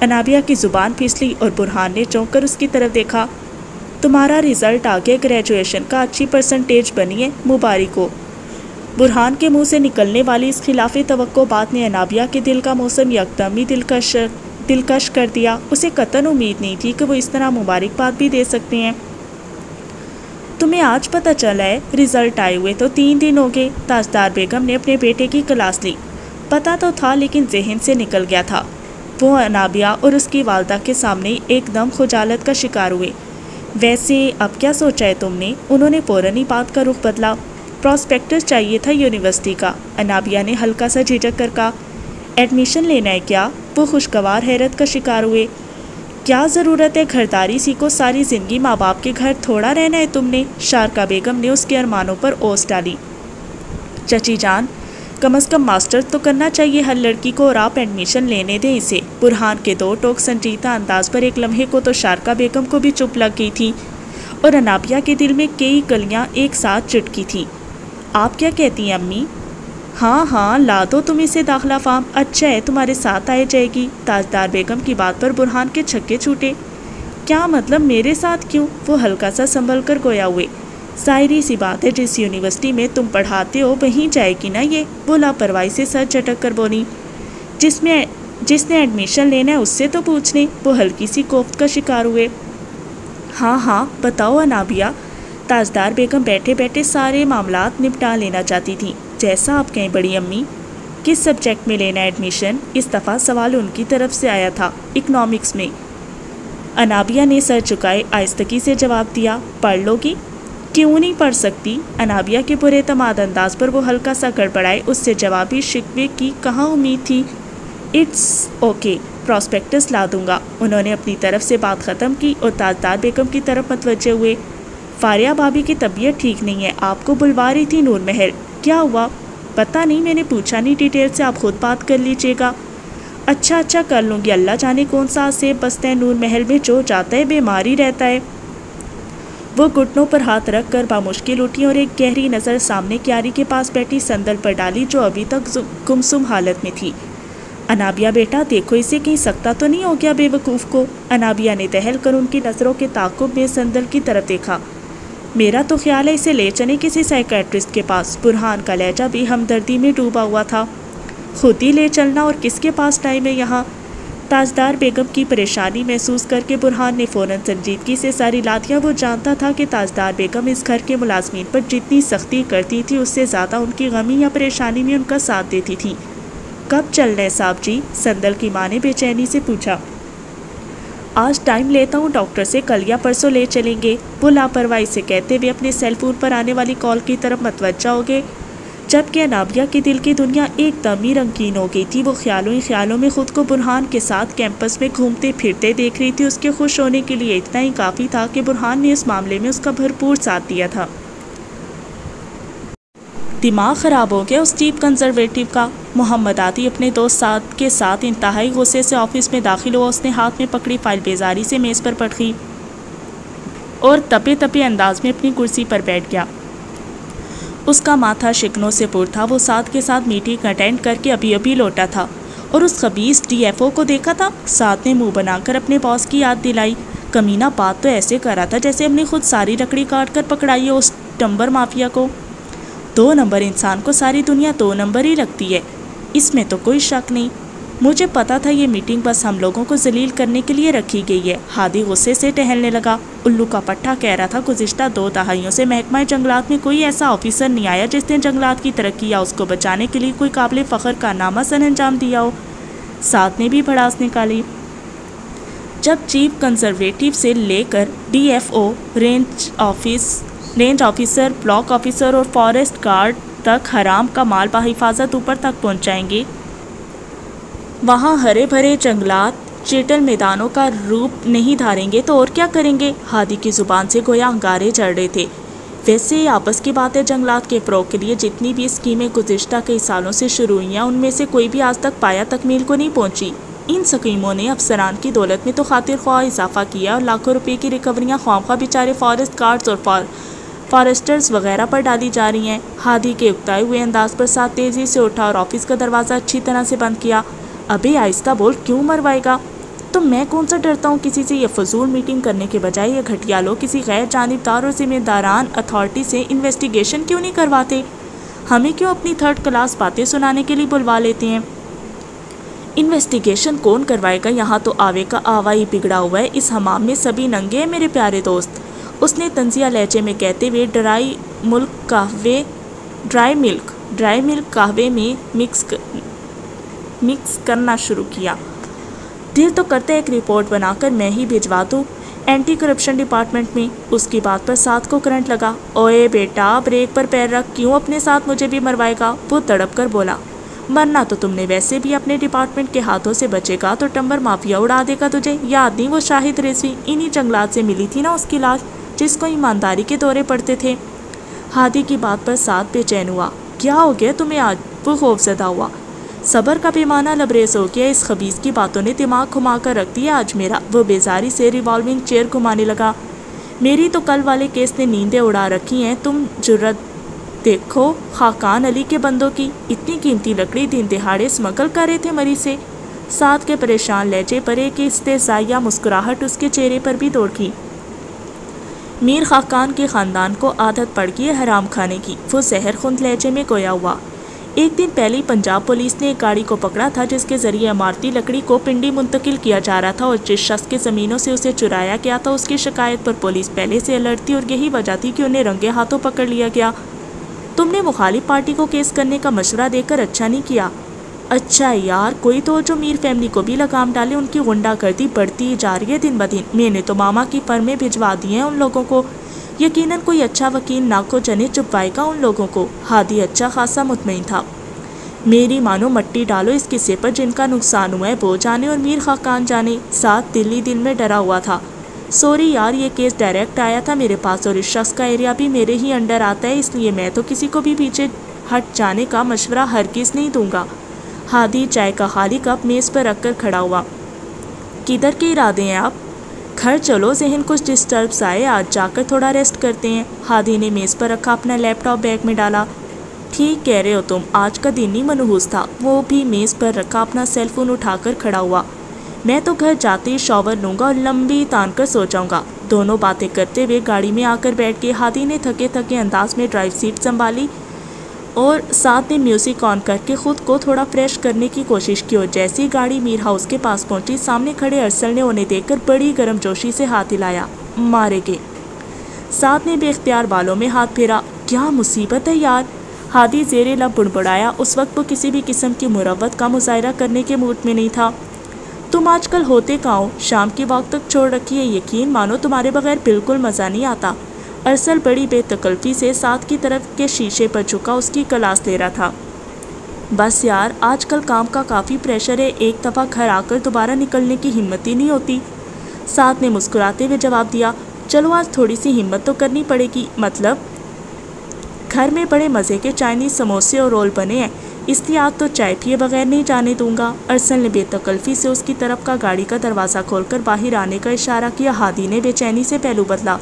انابیہ کی زبان پھسلی اور برہان نے چونک کر اس کی طرف دیکھا۔ تمہارا رزلٹ آ گیا، گریجویشن کا اچھی پرسنٹیج بنی ہے، مبارک ہو۔ برہان کے منہ سے نکلنے والی اس خلاف توقع بات نے انابیہ کے دل کا موسم یکدم ہی دلکش کر دیا۔ اسے قطعاً امید نہیں تھی کہ وہ اس طرح مبارکباد بھی دے سکتے ہیں۔ تمہیں آج پتہ چلا ہے؟ رزلٹ آئے ہوئے تو 3 دن ہو گئے۔ تاجدار بیگم نے اپنے بیٹے کی کلاس لی۔ پتہ تو تھا لیکن ذہن سے نکل گیا تھا۔ وہ انابیہ اور اس کی والدہ کے سامنے ایک دم خجالت کا شکار ہوئے۔ ویسے اب کیا سوچا ہے تم نے؟ انہوں نے فوراً ہی بات کا رخ بدلا۔ پراسپیکٹس چاہیے تھا یونیورسٹی کا۔ انابیہ نے ہلکا سا جھجک کر کہا۔ ایڈمیشن لینا ہے کیا؟ وہ خوشگوار حیرت کا شکار ہوئے۔ کیا ضرورت ہے گھرداری سیکھو، ساری زندگی ماں باپ کے گھر تھوڑا رہنا ہے تم نے؟ شارکا بیگم نے اس کے ارمانوں پر اوس ڈالی۔ چچی جان، کم از کم ماسٹر تو کرنا چاہیے ہر لڑکی کو، اور آپ ایڈمیشن لینے دیں اسے۔ برہان کے دو ٹوک سنجیدہ انداز پر ایک لمحے کو تو شارکا بیگم کو بھی چپ لگ گئی تھی اور انابیہ کے دل میں کئی کلیاں ایک ساتھ چٹکی تھیں۔ آپ کیا کہتی ہیں امی؟ ہاں لا دو تم اسے داخلہ فارم، اچھا ہے تمہارے ساتھ آئے جائے گی۔ تاجدار بیگم کی بات پر برہان کے چھکے چھوٹے۔ کیا مطلب میرے ساتھ کیوں؟ وہ ہلکا سا سنبھل کر گویا ہوئے۔ ظاہری سی بات ہے، جس یونیورسٹی میں تم پڑھاتے ہو وہیں جائے گی نا یہ؟ وہ لاپرواہی سے سر جھٹک کر بولی۔ جس نے ایڈمیشن لینا ہے اس سے تو پوچھ لیں۔ وہ ہلکی سی کوفت کا شکار ہوئے۔ ہاں بتاؤ انابیہ۔ تاجدار بیگم بیٹھے بیٹھے سارے معاملات نپٹا لینا چاہتی تھیں۔ جیسا آپ کہیں بڑی امی۔ کس سبجیکٹ میں لینا ایڈمیشن؟ اس دفعہ سوال ان کی طرف سے آیا تھا۔ اکنامکس میں۔ انابیہ نے سر جھکائے آہستگی سے جواب دیا۔ پڑھ لو گی؟ کیوں نہیں پڑھ سکتی؟ انابیہ کے پرے اعتماد انداز پر وہ ہلکا سا گڑبڑائے۔ اس سے جوابی شکوے کی کہاں امید تھی۔ اٹس اوکے، پراسپیکٹس لا دوں گا۔ انہوں نے اپنی طرف سے بات ختم کی اور تاجدار بیگم کی طرف متوجہ ہوئے۔ فاریہ بھابی کی طبیعت ٹھیک نہیں ہے، آپ کو بلوا رہی تھی نور محل۔ کیا ہوا؟ پتہ نہیں، میں نے پوچھا نہیں ڈیٹیل سے، آپ خود بات کر لیجیے گا۔ اچھا کر لوں گی، اللہ جانے کون سا سیب بستا ہے نور محل میں، جو جاتا ہے بیمار ہی رہتا ہے۔ وہ گھٹنوں پر ہاتھ رکھ کر بامشکل اٹھی اور ایک گہری نظر سامنے کیاری کے پاس بیٹھی سندل پر ڈالی، جو ابھی تک گمسم حالت میں تھی۔ انابیہ بیٹا دیکھو، اسے کہیں سکتا تو نہیں ہو گیا بے وقوف کو؟ انابیہ نے دہل کر ان کی نظروں کے تعاقب میں سندل کی طرف دیکھا۔ میرا تو خیال ہے اسے لے چلیں کسی سائیکیٹرسٹ کے پاس۔ برہان کا لہجہ بھی ہمدردی میں ڈوبا ہوا تھا۔ خود ہی لے چلنا، اور کس کے پاس ٹائم ہے یہاں؟ تاجدار بیگم کی پریشانی محسوس کر کے برہان نے فوراً سنجیدگی سے ساری لا دیا۔ وہ جانتا تھا کہ تاجدار بیگم اس گھر کے ملازمین پر جتنی سختی کرتی تھی اس سے زیادہ ان کی غمی یا پریشانی میں ان کا ساتھ دیتی تھی۔ کب چلنا ہے صاحب جی؟ سندل کی ماں نے بے چینی سے پوچھا۔ آج ٹائم لیتا ہوں ڈاکٹر سے، کل یا پرسوں لے چلیں گے۔ وہ لاپرواہی سے کہتے ہوئے اپنے سیل فون پر آنے والی کال کی طرف متوجہ ہو گئے، جبکہ انابیہ کے دل کی دنیا ایک دم ہی رنگین ہو گئی تھی۔ وہ خیالوں میں خود کو برہان کے ساتھ کیمپس میں گھومتے پھرتے دیکھ رہی تھی۔ اس کے خوش ہونے کے لیے اتنا ہی کافی تھا کہ برہان نے اس معاملے میں اس کا بھرپور ساتھ دیا تھا۔ دماغ خراب ہو گیا اس چیپ کنزرویٹو کا۔ محمد عاطی اپنے دوست سعد کے ساتھ انتہائی غصے سے آفس میں داخل ہوا۔ اس نے ہاتھ میں پکڑی فائل بیزاری سے میز پر پٹکی اور تپے انداز میں اپنی کرسی پر بیٹھ گیا۔ اس کا ماتھا شکنوں سے پر تھا۔ وہ سعد کے ساتھ میٹنگ اٹینڈ کر کے ابھی لوٹا تھا اور اس خبیث ڈی ایف او کو دیکھا تھا۔ سعد نے منہ بنا کر اپنے باس کی یاد دلائی۔ کمینہ بات تو ایسے کر رہا تھا جیسے ہم نے خود ساری لکڑی کاٹ کر پکڑائی ہے اس ٹمبر مافیا کو۔ 2 نمبر انسان کو ساری دنیا 2 نمبر ہی رکھتی ہے، اس میں تو کوئی شک نہیں۔ مجھے پتا تھا یہ میٹنگ بس ہم لوگوں کو ذلیل کرنے کے لیے رکھی گئی ہے۔ ہادی غصے سے ٹہلنے لگا۔ الو کا پٹھا کہہ رہا تھا گزشتہ 2 دہائیوں سے محکمہ جنگلات میں کوئی ایسا آفیسر نہیں آیا جس نے جنگلات کی ترقی یا اس کو بچانے کے لیے کوئی قابل فخر کارنامہ سر انجام دیا ہو۔ ساتھ نے بھی بھڑاس نکالی۔ جب چیف کنزرویٹو سے لے کر D F O, range officer, block officer اور فارسٹ گارڈ تک حرام کا مال بحفاظت اوپر تک پہنچائیں گے، وہاں ہرے بھرے جنگلات چیٹل میدانوں کا روپ نہیں دھاریں گے تو اور کیا کریں گے؟ ہادی کی زبان سے گویا انگارے چڑھ رہے تھے۔ ویسے یہ آپس کی بات ہے، جنگلات کے فروغ کے لیے جتنی بھی اسکیمیں گزشتہ کئی سالوں سے شروع ہوئی ہیں ان میں سے کوئی بھی آج تک پایا تکمیل کو نہیں پہنچی۔ ان اسکیموں نے افسران کی دولت میں تو خاطر خواہ اضافہ کیا اور لاکھوں روپے کی ریکوریاں خواہ بیچارے فارسٹ گارڈز اور فارسٹرز وغیرہ پر ڈالی جا رہی ہیں۔ ہادی کے اکتائے ہوئے انداز پر ساتھ تیزی سے اٹھا اور آفس کا دروازہ اچھی طرح سے بند کیا۔ ابھی آہستہ بول، کیوں مروائے گا؟ تو میں کون سا ڈرتا ہوں کسی سے؟ یہ فضول میٹنگ کرنے کے بجائے یہ گھٹیا لوگ کسی غیر جانبدار اور ذمہ داران اتھارٹی سے انویسٹیگیشن کیوں نہیں کرواتے؟ ہمیں کیوں اپنی 3rd کلاس باتیں سنانے کے لیے بلوا لیتے ہیں؟ انویسٹیگیشن کون کروائے گا؟ یہاں تو آوے کا آوا ہی بگڑا ہوا ہے، اس حمام میں سبھی ننگے ہیں میرے پیارے دوست، اس نے طنزیہ لہجے میں کہتے ہوئے ڈرائی ملک قہوے میں مکس کرنا شروع کیا۔ دل تو کرتا ہے ایک رپورٹ بنا کر میں ہی بھجوا دوں اینٹی کرپشن ڈپارٹمنٹ میں۔ اس کی بات پر ساتھ کو کرنٹ لگا۔ اوئے بیٹا، بریک پر پیر رکھ، کیوں اپنے ساتھ مجھے بھی مروائے گا؟ وہ تڑپ کر بولا۔ مرنا تو تم نے ویسے بھی اپنے ڈپارٹمنٹ کے ہاتھوں سے بچے گا تو ٹمبر مافیا اڑا دے گا تجھے۔ یاد نہیں وہ شاہد رضوی، انہی جنگلات سے ملی تھی نا اس کی لاش، جس کو ایمانداری کے دورے پڑتے تھے۔ ہادی کی بات پر ساتھ بے چین ہوا۔ کیا ہو گیا تمہیں آج؟ وہ خوف زدہ ہوا۔ صبر کا پیمانہ لبریز ہو گیا، اس خبیث کی باتوں نے دماغ گھما کر رکھ دیا آج میرا۔ وہ بیزاری سے ریوالونگ چیئر گھمانے لگا۔ میری تو کل والے کیس نے نیندیں اڑا رکھی ہیں، تم جرت دیکھو خاقان علی کے بندوں کی، اتنی قیمتی لکڑی دن دہاڑے اسمگل کر رہے تھے مری سے۔ ساتھ کے پریشان لہجے پر ایک استہزائیہ مسکراہٹ اس کے چہرے پر بھی دوڑ گئی۔ میر خاقان کے خاندان کو عادت پڑ گئی ہے حرام کھانے کی، وہ زہر خند لہجے میں گویا ہوا۔ ایک دن پہلے پنجاب پولیس نے ایک گاڑی کو پکڑا تھا جس کے ذریعے عمارتی لکڑی کو پنڈی منتقل کیا جا رہا تھا، اور جس شخص کے زمینوں سے اسے چرایا گیا تھا اس کی شکایت پر پولیس پہلے سے الرٹ تھی، اور یہی وجہ تھی کہ انہیں رنگے ہاتھوں پکڑ لیا گیا۔ تم نے مخالف پارٹی کو کیس کرنے کا مشورہ دے کر اچھا نہیں کیا۔ اچھا یار، کوئی تو جو میر فیملی کو بھی لگام ڈالے، ان کی غنڈہ گردی بڑھتی جا رہی ہے دن بدن۔ میں نے تو ماما کی فرمیں بھجوا دی ہیں ان لوگوں کو، یقیناً کوئی اچھا وکیل ناکو جنے چپائے گا ان لوگوں کو۔ ہادی اچھا خاصا مطمئن تھا۔ میری مانو مٹی ڈالو اس قصے پر، جن کا نقصان ہوا ہے وہ جانے اور میر خاقان جانے۔ ساتھ دل میں ڈرا ہوا تھا۔ سوری یار، یہ کیس ڈائریکٹ آیا تھا میرے پاس، اور اس شخص کا ایریا بھی میرے ہی انڈر آتا ہے، اس لیے میں تو کسی کو بھی پیچھے ہٹ جانے کا مشورہ ہرگز نہیں دوں گا۔ ہادی چائے کا خالی کپ میز پر رکھ کر کھڑا ہوا۔ کدھر کے ارادے ہیں آپ؟ گھر چلو، ذہن کچھ ڈسٹربس آئے، آج جا کر تھوڑا ریسٹ کرتے ہیں۔ ہادی نے میز پر رکھا اپنا لیپ ٹاپ بیگ میں ڈالا۔ ٹھیک کہہ رہے ہو تم، آج کا دن ہی منحوس تھا۔ وہ بھی میز پر رکھا اپنا سیل فون اٹھا کر کھڑا ہوا۔ میں تو گھر جاتے ہی شاور لوں گا اور لمبی تان کر سو جاؤں گا۔ دونوں باتیں کرتے ہوئے گاڑی میں آ کر بیٹھ گئے۔ ہادی نے تھکے انداز میں ڈرائیو سیٹ سنبھالی اور ساتھ نے میوزک آن کر کے خود کو تھوڑا فریش کرنے کی کوشش کی، اور جیسے ہی گاڑی میر ہاؤس کے پاس پہنچی، سامنے کھڑے ارسل نے انہیں دیکھ کر بڑی گرم جوشی سے ہاتھ ہلایا۔ مارے گے؟ ساتھ نے بے اختیار بالوں میں ہاتھ پھیرا۔ کیا مصیبت ہے یار؟ ہادی زیر لب بڑبڑایا۔ اس وقت وہ کسی بھی قسم کی مروت کا مظاہرہ کرنے کے موڈ میں نہیں تھا۔ تم آج کل ہوتے کہاں ہو؟ شام کی وقت تک چھوڑ رکھی ہے، یقین مانو تمہارے بغیر بالکل مزہ نہیں آتا۔ ارسل بڑی بے تکلفی سے ساتھ کی طرف کے شیشے پر جھکا اس کی کلاس لے رہا تھا۔ بس یار، آج کل کام کا کافی پریشر ہے، ایک دفعہ گھر آ کر دوبارہ نکلنے کی ہمت ہی نہیں ہوتی۔ ساتھ نے مسکراتے ہوئے جواب دیا۔ چلو آج تھوڑی سی ہمت تو کرنی پڑے گی، مطلب گھر میں بڑے مزے کے چائنیز سموسے اور رول بنے ہیں، اس لیے آج تو چائے پیے بغیر نہیں جانے دوں گا۔ ارسل نے بے تکلفی سے اس کی طرف کا گاڑی کا دروازہ کھول کر باہر آنے کا اشارہ کیا۔ ہادی نے بے چینی سے پہلو بدلا۔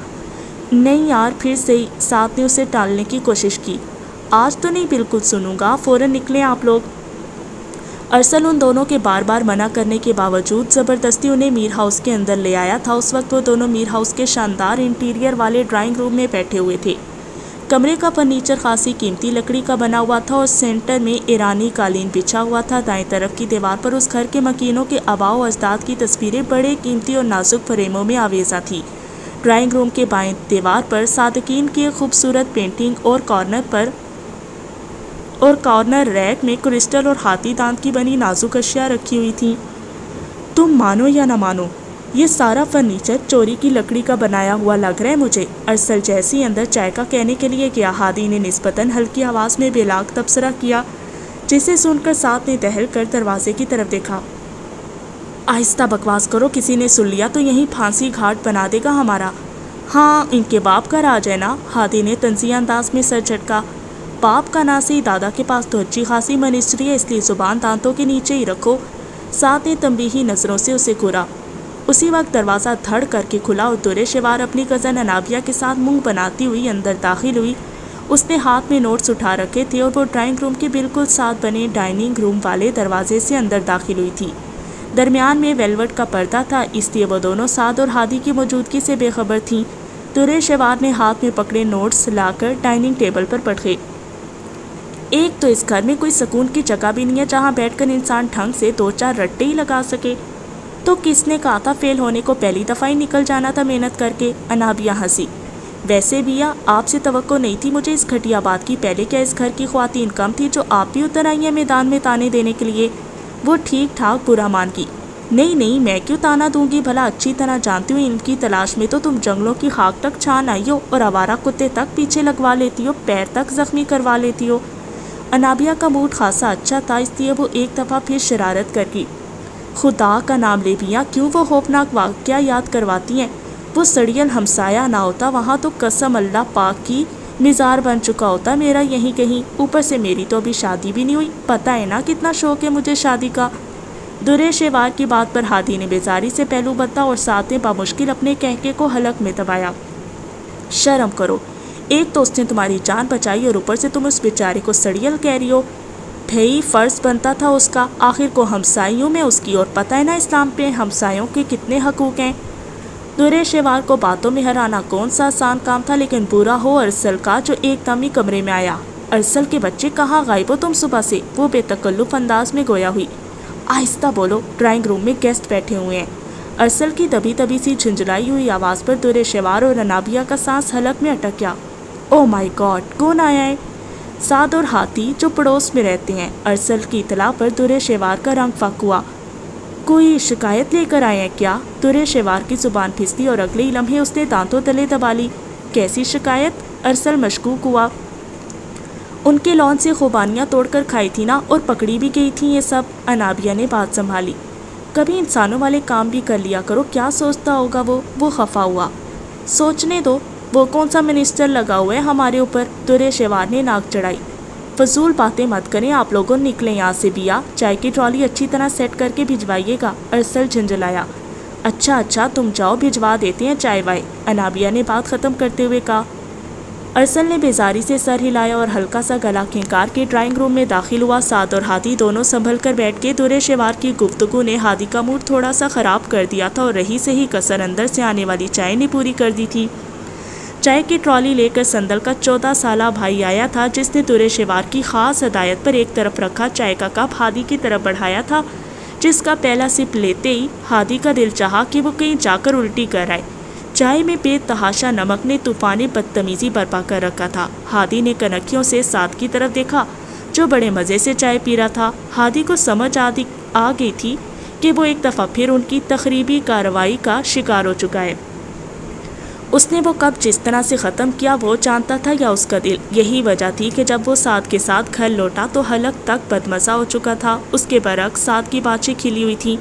نہیں یار، پھر صحیح۔ ساتھ نے اسے ٹالنے کی کوشش کی۔ آج تو نہیں، بالکل سنوں گا، فوراً نکلیں آپ لوگ۔ ارسل ان دونوں کے بار بار منع کرنے کے باوجود زبردستی انہیں میر ہاؤس کے اندر لے آیا تھا۔ اس وقت وہ دونوں میر ہاؤس کے شاندار انٹیریئر والے ڈرائنگ روم میں بیٹھے ہوئے تھے۔ کمرے کا فرنیچر خاصی قیمتی لکڑی کا بنا ہوا تھا اور سینٹر میں ایرانی قالین بچھا ہوا تھا۔ دائیں طرف کی دیوار پر اس گھر کے مکینوں کے آباء و اجداد کی تصویریں بڑے قیمتی اور نازک فریموں میں آویزاں تھیں۔ ڈرائنگ روم کے بائیں دیوار پر صادقین کی ایک خوبصورت پینٹنگ اور کارنر ریک میں کرسٹل اور ہاتھی دانت کی بنی نازک اشیاء رکھی ہوئی تھیں۔ تم مانو یا نہ مانو، یہ سارا فرنیچر چوری کی لکڑی کا بنایا ہوا لگ رہا ہے مجھے۔ ارسل جیسی اندر چائے کا کہنے کے لیے گیا، ہادی نے نسبتاً ہلکی آواز میں بے لاگ تبصرہ کیا، جسے سن کر ساتھ نے دہل کر دروازے کی طرف دیکھا۔ آہستہ بکواس کرو، کسی نے سن لیا تو یہیں پھانسی گھاٹ بنا دے گا ہمارا۔ ہاں، ان کے باپ کا راج ہے نا، ہادی نے تنزیہ انداز میں سر جھٹکا۔ باپ کا نا سے دادا کے پاس تو اچھی خاصی منسٹری ہے، اس لیے زبان دانتوں کے نیچے ہی رکھو۔ ساتھ نے تنبیہی نظروں سے اسے گھورا۔ اسی وقت دروازہ دھڑ کر کے کھلا اور درِ شوار اپنی کزن انابیہ کے ساتھ منہ بناتی ہوئی اندر داخل ہوئی۔ اس نے ہاتھ میں نوٹس اٹھا رکھے تھے اور وہ ڈرائنگ روم کے بالکل ساتھ بنے ڈائننگ روم والے دروازے سے اندر داخل ہوئی تھی۔ درمیان میں ویلوٹ کا پردہ تھا، اس لیے وہ دونوں سعد اور ہادی کی موجودگی سے بے خبر تھیں۔ درِ شوار نے ہاتھ میں پکڑے نوٹس لا کر ڈائننگ ٹیبل پر پرکھے۔ ایک تو اس گھر میں کوئی سکون کی جگہ بھی نہیں ہے جہاں بیٹھ کر انسان ڈھنگ سے دو چار رٹے ہی لگا سکے، تو کس نے کہا تھا فیل ہونے کو پہلی دفعہ ہی نکل جانا تھا محنت کر کے؟ انابیہ ہنسی۔ ویسے بھی آپ سے توقع نہیں تھی مجھے اس گھٹیا بات کی، پہلے کیا اس گھر کی خواتین کم تھی جو آپ بھی اتر آئی ہیں میدان میں تانے دینے کے لیے؟ وہ ٹھیک ٹھاک برا مان کی۔ نہیں، میں کیوں تانا دوں گی، بھلا اچھی طرح جانتی ہوں ان کی تلاش میں تو تم جنگلوں کی خاک تک چھان آئی ہو اور آوارہ کتے تک پیچھے لگوا لیتی ہو، پیر تک زخمی کروا لیتی ہو۔ انابیہ کا موڈ خاصا اچھا تھا، اس لیے وہ ایک دفعہ پھر شرارت کر گئی۔ خدا کا نام لے بیاں، کیوں وہ خوفناک واقعہ یاد کرواتی ہیں؟ وہ سڑیل ہمسایہ نہ ہوتا وہاں تو قسم اللہ پاک کی مزار بن چکا ہوتا میرا یہیں کہیں۔ اوپر سے میری تو ابھی شادی بھی نہیں ہوئی، پتہ ہے نا کتنا شوق ہے مجھے شادی کا۔ درِ شوار کی بات پر ہادی نے بیزاری سے پہلو بدلا اور ساتھ نے بامشکل اپنے کہکے کو حلق میں دبایا۔ شرم کرو، ایک تو اس نے تمہاری جان بچائی اور اوپر سے تم اس بیچارے کو سڑیل کہہ رہی ہو۔ بھئی فرض بنتا تھا اس کا، آخر کو ہمسائیوں میں اس کی، اور پتہ ہے نا اسلام پہ ہمسایوں کے کتنے حقوق ہیں۔ درِ شوار کو باتوں میں ہرانا کون سا آسان کام تھا، لیکن برا ہو ارسل کا جو ایک دم ہی کمرے میں آیا۔ ارسل کے بچے، کہاں غائب ہو تم صبح سے؟ وہ بے تکلف انداز میں گویا ہوئی۔ آہستہ بولو، ڈرائنگ روم میں گیسٹ بیٹھے ہوئے ہیں۔ ارسل کی دبی سی جھنجھلائی ہوئی آواز پر درِ شوار اور انابیہ کا سانس حلق میں اٹک گیا۔ او مائی گاڈ، کون آیا ہے؟ سعد اور ہاتھی جو پڑوس میں رہتے ہیں۔ ارسل کی اطلاع پر درِ شوار کا رنگ فاق ہوا۔ کوئی شکایت لے کر آئے ہیں کیا؟ درِ شوار کی زبان پھسلی اور اگلے ہی لمحے اس نے دانتوں تلے دبا لی۔ کیسی شکایت؟ ارسل مشکوک ہوا۔ ان کے لون سے خوبانیاں توڑ کر کھائی تھی نا، اور پکڑی بھی گئی تھی یہ سب۔ انابیہ نے بات سنبھالی۔ کبھی انسانوں والے کام بھی کر لیا کرو، کیا سوچتا ہوگا وہ خفا ہوا۔ سوچنے دو، وہ کون سا منسٹر لگا ہوا ہے ہمارے اوپر؟ درِ شوار نے ناک چڑھائی۔ فضول باتیں مت کریں، آپ لوگوں نکلیں یہاں سے بیا، چائے کی ٹرالی اچھی طرح سیٹ کر کے بھجوائیے گا۔ ارسل جھنجھلایا۔ اچھا تم جاؤ، بھجوا دیتے ہیں چائے وائے، انابیہ نے بات ختم کرتے ہوئے کہا۔ ارسل نے بیزاری سے سر ہلایا اور ہلکا سا گلا کھنکار کے ڈرائنگ روم میں داخل ہوا۔ سعد اور ہادی دونوں سنبھل کر بیٹھ کے درِ شوار کی گفتگو نے ہادی کا موڈ تھوڑا سا خراب کر دیا تھا اور رہی سے ہی کسر اندر سے آنے والی چائے نے پوری کر دی تھی۔ چائے کی ٹرالی لے کر سندل کا 14 سالہ بھائی آیا تھا، جس نے درِ شوار کی خاص ہدایت پر ایک طرف رکھا چائے کا کپ ہادی کی طرف بڑھایا تھا، جس کا پہلا سپ لیتے ہی ہادی کا دل چاہا کہ وہ کہیں جا کر الٹی کر آئے۔ چائے میں بے تحاشا نمک نے طوفان بدتمیزی برپا کر رکھا تھا۔ ہادی نے کنکھیوں سے سعد کی طرف دیکھا جو بڑے مزے سے چائے پی رہا تھا۔ ہادی کو سمجھ آ گئی تھی کہ وہ ایک دفعہ پھر ان کی تخریبی کارروائی کا شکار ہو چکا ہے۔ اس نے وہ کب جس طرح سے ختم کیا وہ جانتا تھا یا اس کا دل؟ یہی وجہ تھی کہ جب وہ سعد کے ساتھ گھر لوٹا تو حلق تک بدمزہ ہو چکا تھا۔ اس کے برعکس سعد کی باتیں کھلی ہوئی تھیں۔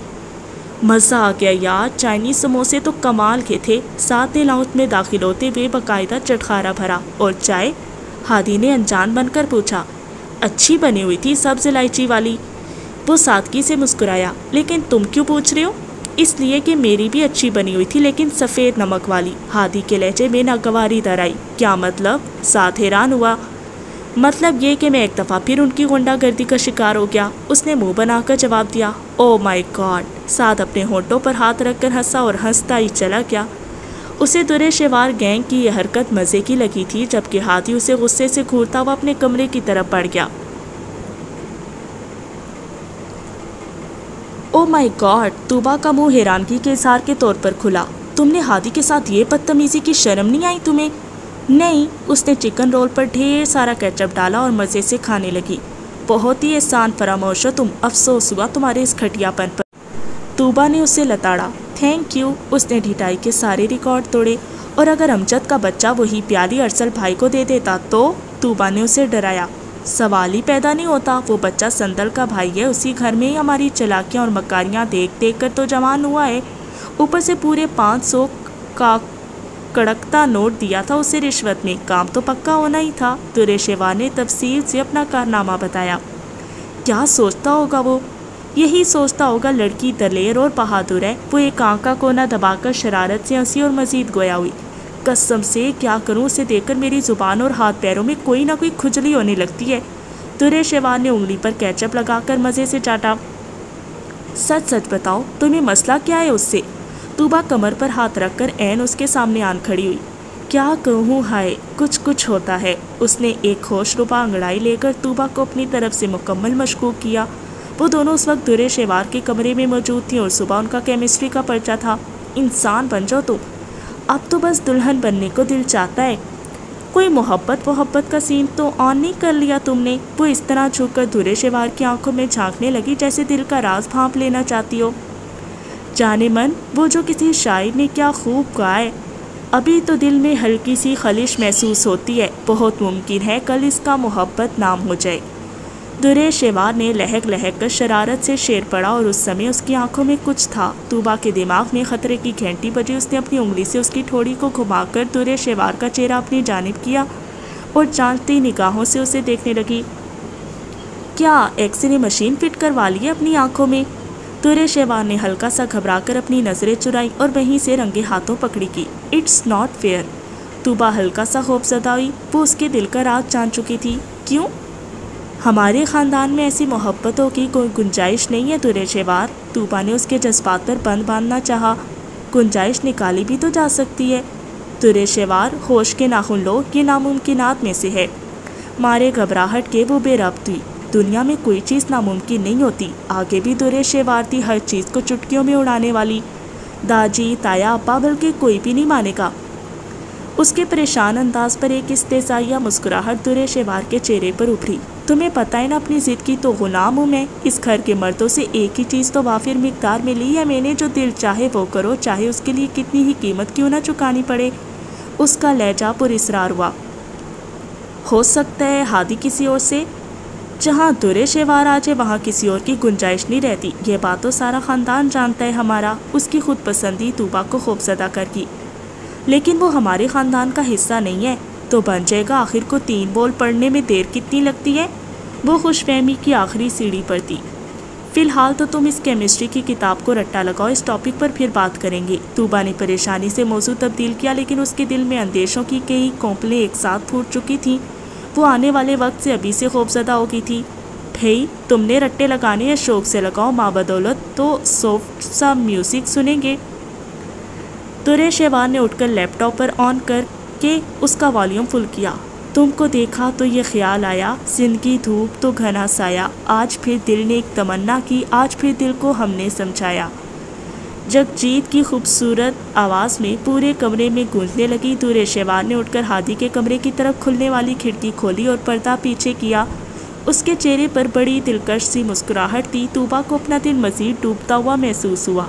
مزہ آ گیا یار، چائنیز سموسے تو کمال کے تھے۔ سعد نے لاؤنج میں داخل ہوتے ہوئے باقاعدہ چٹخارا بھرا۔ اور چائے؟ ہادی نے انجان بن کر پوچھا۔ اچھی بنی ہوئی تھی، سبز الائچی والی۔ وہ سادگی سے مسکرایا۔ لیکن تم کیوں پوچھ رہے ہو؟ اس لیے کہ میری بھی اچھی بنی ہوئی تھی، لیکن سفید نمک والی۔ ہادی کے لہجے میں ناگواری در آئی۔ کیا مطلب؟ سعد حیران ہوا۔ مطلب یہ کہ میں ایک دفعہ پھر ان کی غنڈہ گردی کا شکار ہو گیا، اس نے منہ بنا کر جواب دیا۔ او مائی گاڈ! سعد اپنے ہونٹوں پر ہاتھ رکھ کر ہنسا اور ہنستا ہی چلا گیا۔ اسے درے شیوار گینگ کی یہ حرکت مزے کی لگی تھی، جبکہ ہادی اسے غصے سے گھورتا ہوا اپنے کمرے کی طرف بڑھ گیا۔ او مائی گاڈ! طوبا کا منہ حیرانگی کے اظہار کے طور پر کھلا۔ تم نے ہادی کے ساتھ یہ بدتمیزی کی شرم نہیں آئی تمہیں؟ نہیں، اس نے چکن رول پر ڈھیر سارا کیچپ ڈالا اور مزے سے کھانے لگی۔ بہت ہی احسان فراموش ہو تم، افسوس ہوا تمہارے اس گھٹیا پن پر۔ طوبا نے اسے لتاڑا۔ Thank you. اس نے ڈھٹائی کے سارے ریکارڈ توڑے۔ اور اگر امجد کا بچہ وہی پیالی ارسل بھائی کو دے دیتا تو؟ طوبا نے اسے ڈرایا۔ سوال ہی پیدا نہیں ہوتا، وہ بچہ سندل کا بھائی ہے، اسی گھر میں ہی ہماری چالاکیاں اور مکاریاں دیکھ دیکھ کر تو جوان ہوا ہے، اوپر سے پورے 500 کا کڑکتا نوٹ دیا تھا اسے رشوت میں، کام تو پکا ہونا ہی تھا۔ درے شیوار نے تفصیل سے اپنا کارنامہ بتایا۔ کیا سوچتا ہوگا وہ؟ یہی سوچتا ہوگا لڑکی دلیر اور بہادر ہے۔ وہ ایک آنکھ کا کونا دبا کر شرارت سے ہنسی اور مزید گویا ہوئی، قسم سے کیا کروں، اسے دیکھ کر میری زبان اور ہاتھ پیروں میں کوئی نہ کوئی کھجلی ہونے لگتی ہے۔ درے شیوار نے انگلی پر کیچپ لگا کر مزے سے چاٹا۔ سچ سچ بتاؤ، تمہیں مسئلہ کیا ہے اس سے؟ طوبا کمر پر ہاتھ رکھ کر عین اس کے سامنے آن کھڑی ہوئی۔ کیا کہوں، ہائے کچھ ہوتا ہے۔ اس نے ایک ہوش ربا انگڑائی لے کر طوبا کو اپنی طرف سے مکمل مشکوک کیا۔ وہ دونوں اس وقت درے شیوار کے کمرے میں موجود تھیں اور صبح ان کا کیمسٹری کا پرچہ تھا۔ انسان بن جاؤ تم، اب تو بس دلہن بننے کو دل چاہتا ہے۔ کوئی محبت کا سین تو آن نہیں کر لیا تم نے؟ وہ اس طرح جھک کر درے شیوار کی آنکھوں میں جھانکنے لگی جیسے دل کا راز بھانپ لینا چاہتی ہو۔ جانے من، وہ جو کسی شاعر نے کیا خوب کہا ہے، ابھی تو دل میں ہلکی سی خلش محسوس ہوتی ہے، بہت ممکن ہے کل اس کا محبت نام ہو جائے۔ درے شیوار نے لہک کر شرارت سے شیر پڑا اور اس سمے اس کی آنکھوں میں کچھ تھا۔ طوبا کے دماغ میں خطرے کی گھنٹی بجی۔ اس نے اپنی انگلی سے اس کی ٹھوڑی کو گھما کر درے شیوار کا چہرہ اپنی جانب کیا اور جانچتی نگاہوں سے اسے دیکھنے لگی۔ کیا ایکس رے مشین فٹ کروا لی ہے اپنی آنکھوں میں؟ درے شیوار نے ہلکا سا گھبرا کر اپنی نظریں چرائی اور وہیں سے رنگے ہاتھوں پکڑی کی۔ It's not fair. طوبا ہلکا سا خوف زدہ ہوئی، وہ اس کے دل کا راز جان چکی تھی۔ کیوں؟ ہمارے خاندان میں ایسی محبتوں کی کوئی گنجائش نہیں ہے درے شیوار۔ طوبا نے اس کے جذبات پر بند باندھنا چاہا۔ گنجائش نکالی بھی تو جا سکتی ہے۔ درے شیوار، ہوش کے ناخن لو، یہ ناممکنات میں سے ہے۔ مارے گھبراہٹ کے وہ بے ربط ہوئی۔ دنیا میں کوئی چیز ناممکن نہیں ہوتی۔ آگے بھی درے شیوار تھی ہر چیز کو چٹکیوں میں اڑانے والی۔ داجی، تایا، ابا، بلکہ کوئی بھی نہیں مانے گا۔ اس کے پریشان انداز پر ایک استحضائیہ مسکراہٹ درے شیوار کے چہرے پر ابھری۔ تمہیں پتہ ہے نا اپنی ضد کی تو غلام ہوں میں۔ اس گھر کے مردوں سے ایک ہی چیز تو وافر مقدار میں لی ہے میں نے، جو دل چاہے وہ کرو، چاہے اس کے لیے کتنی ہی قیمت کیوں نہ چکانی پڑے۔ اس کا لہجہ پر اصرار ہوا۔ ہو سکتا ہے ہادی کسی اور سے؟ جہاں درے شیوار آ جائے وہاں کسی اور کی گنجائش نہیں رہتی، یہ بات تو سارا خاندان جانتا ہے ہمارا۔ اس کی خود پسندی طوبا کو خوفزدہ کر گئی۔ لیکن وہ ہمارے خاندان کا حصہ نہیں ہے تو بن جائے گا، آخر کو 3 بول پڑھنے میں دیر کتنی لگتی ہے؟ وہ خوش فہمی کی آخری سیڑھی پر تھی۔ فی الحال تو تم اس کیمسٹری کی کتاب کو رٹا لگاؤ، اس ٹاپک پر پھر بات کریں گے۔ طوبا نے پریشانی سے موضوع تبدیل کیا، لیکن اس کے دل میں اندیشوں کی کئی کونپلیں ایک ساتھ پھوٹ چکی تھیں۔ وہ آنے والے وقت سے ابھی سے خوفزدہ ہو گئی تھی۔ بھئی تم نے رٹے لگانے یا شوق سے لگاؤ، ماں بدولت تو سافٹ سا میوزک سنیں گے۔ درے شیوار نے اٹھ کر لیپ ٹاپ پر آن کر کے اس کا والیوم فل کیا۔ تم کو دیکھا تو یہ خیال آیا، زندگی دھوپ تو گھنا سایہ، آج پھر دل نے ایک تمنا کی، آج پھر دل کو ہم نے سمجھایا۔ جگجیت کی خوبصورت آواز میں پورے کمرے میں گونجنے لگی۔ درے شیوار نے اٹھ کر ہادی کے کمرے کی طرف کھلنے والی کھڑکی کھولی اور پردہ پیچھے کیا۔ اس کے چہرے پر بڑی دلکش سی مسکراہٹ تھی۔ طوبا کو اپنا دل مزید ڈوبتا ہوا محسوس ہوا۔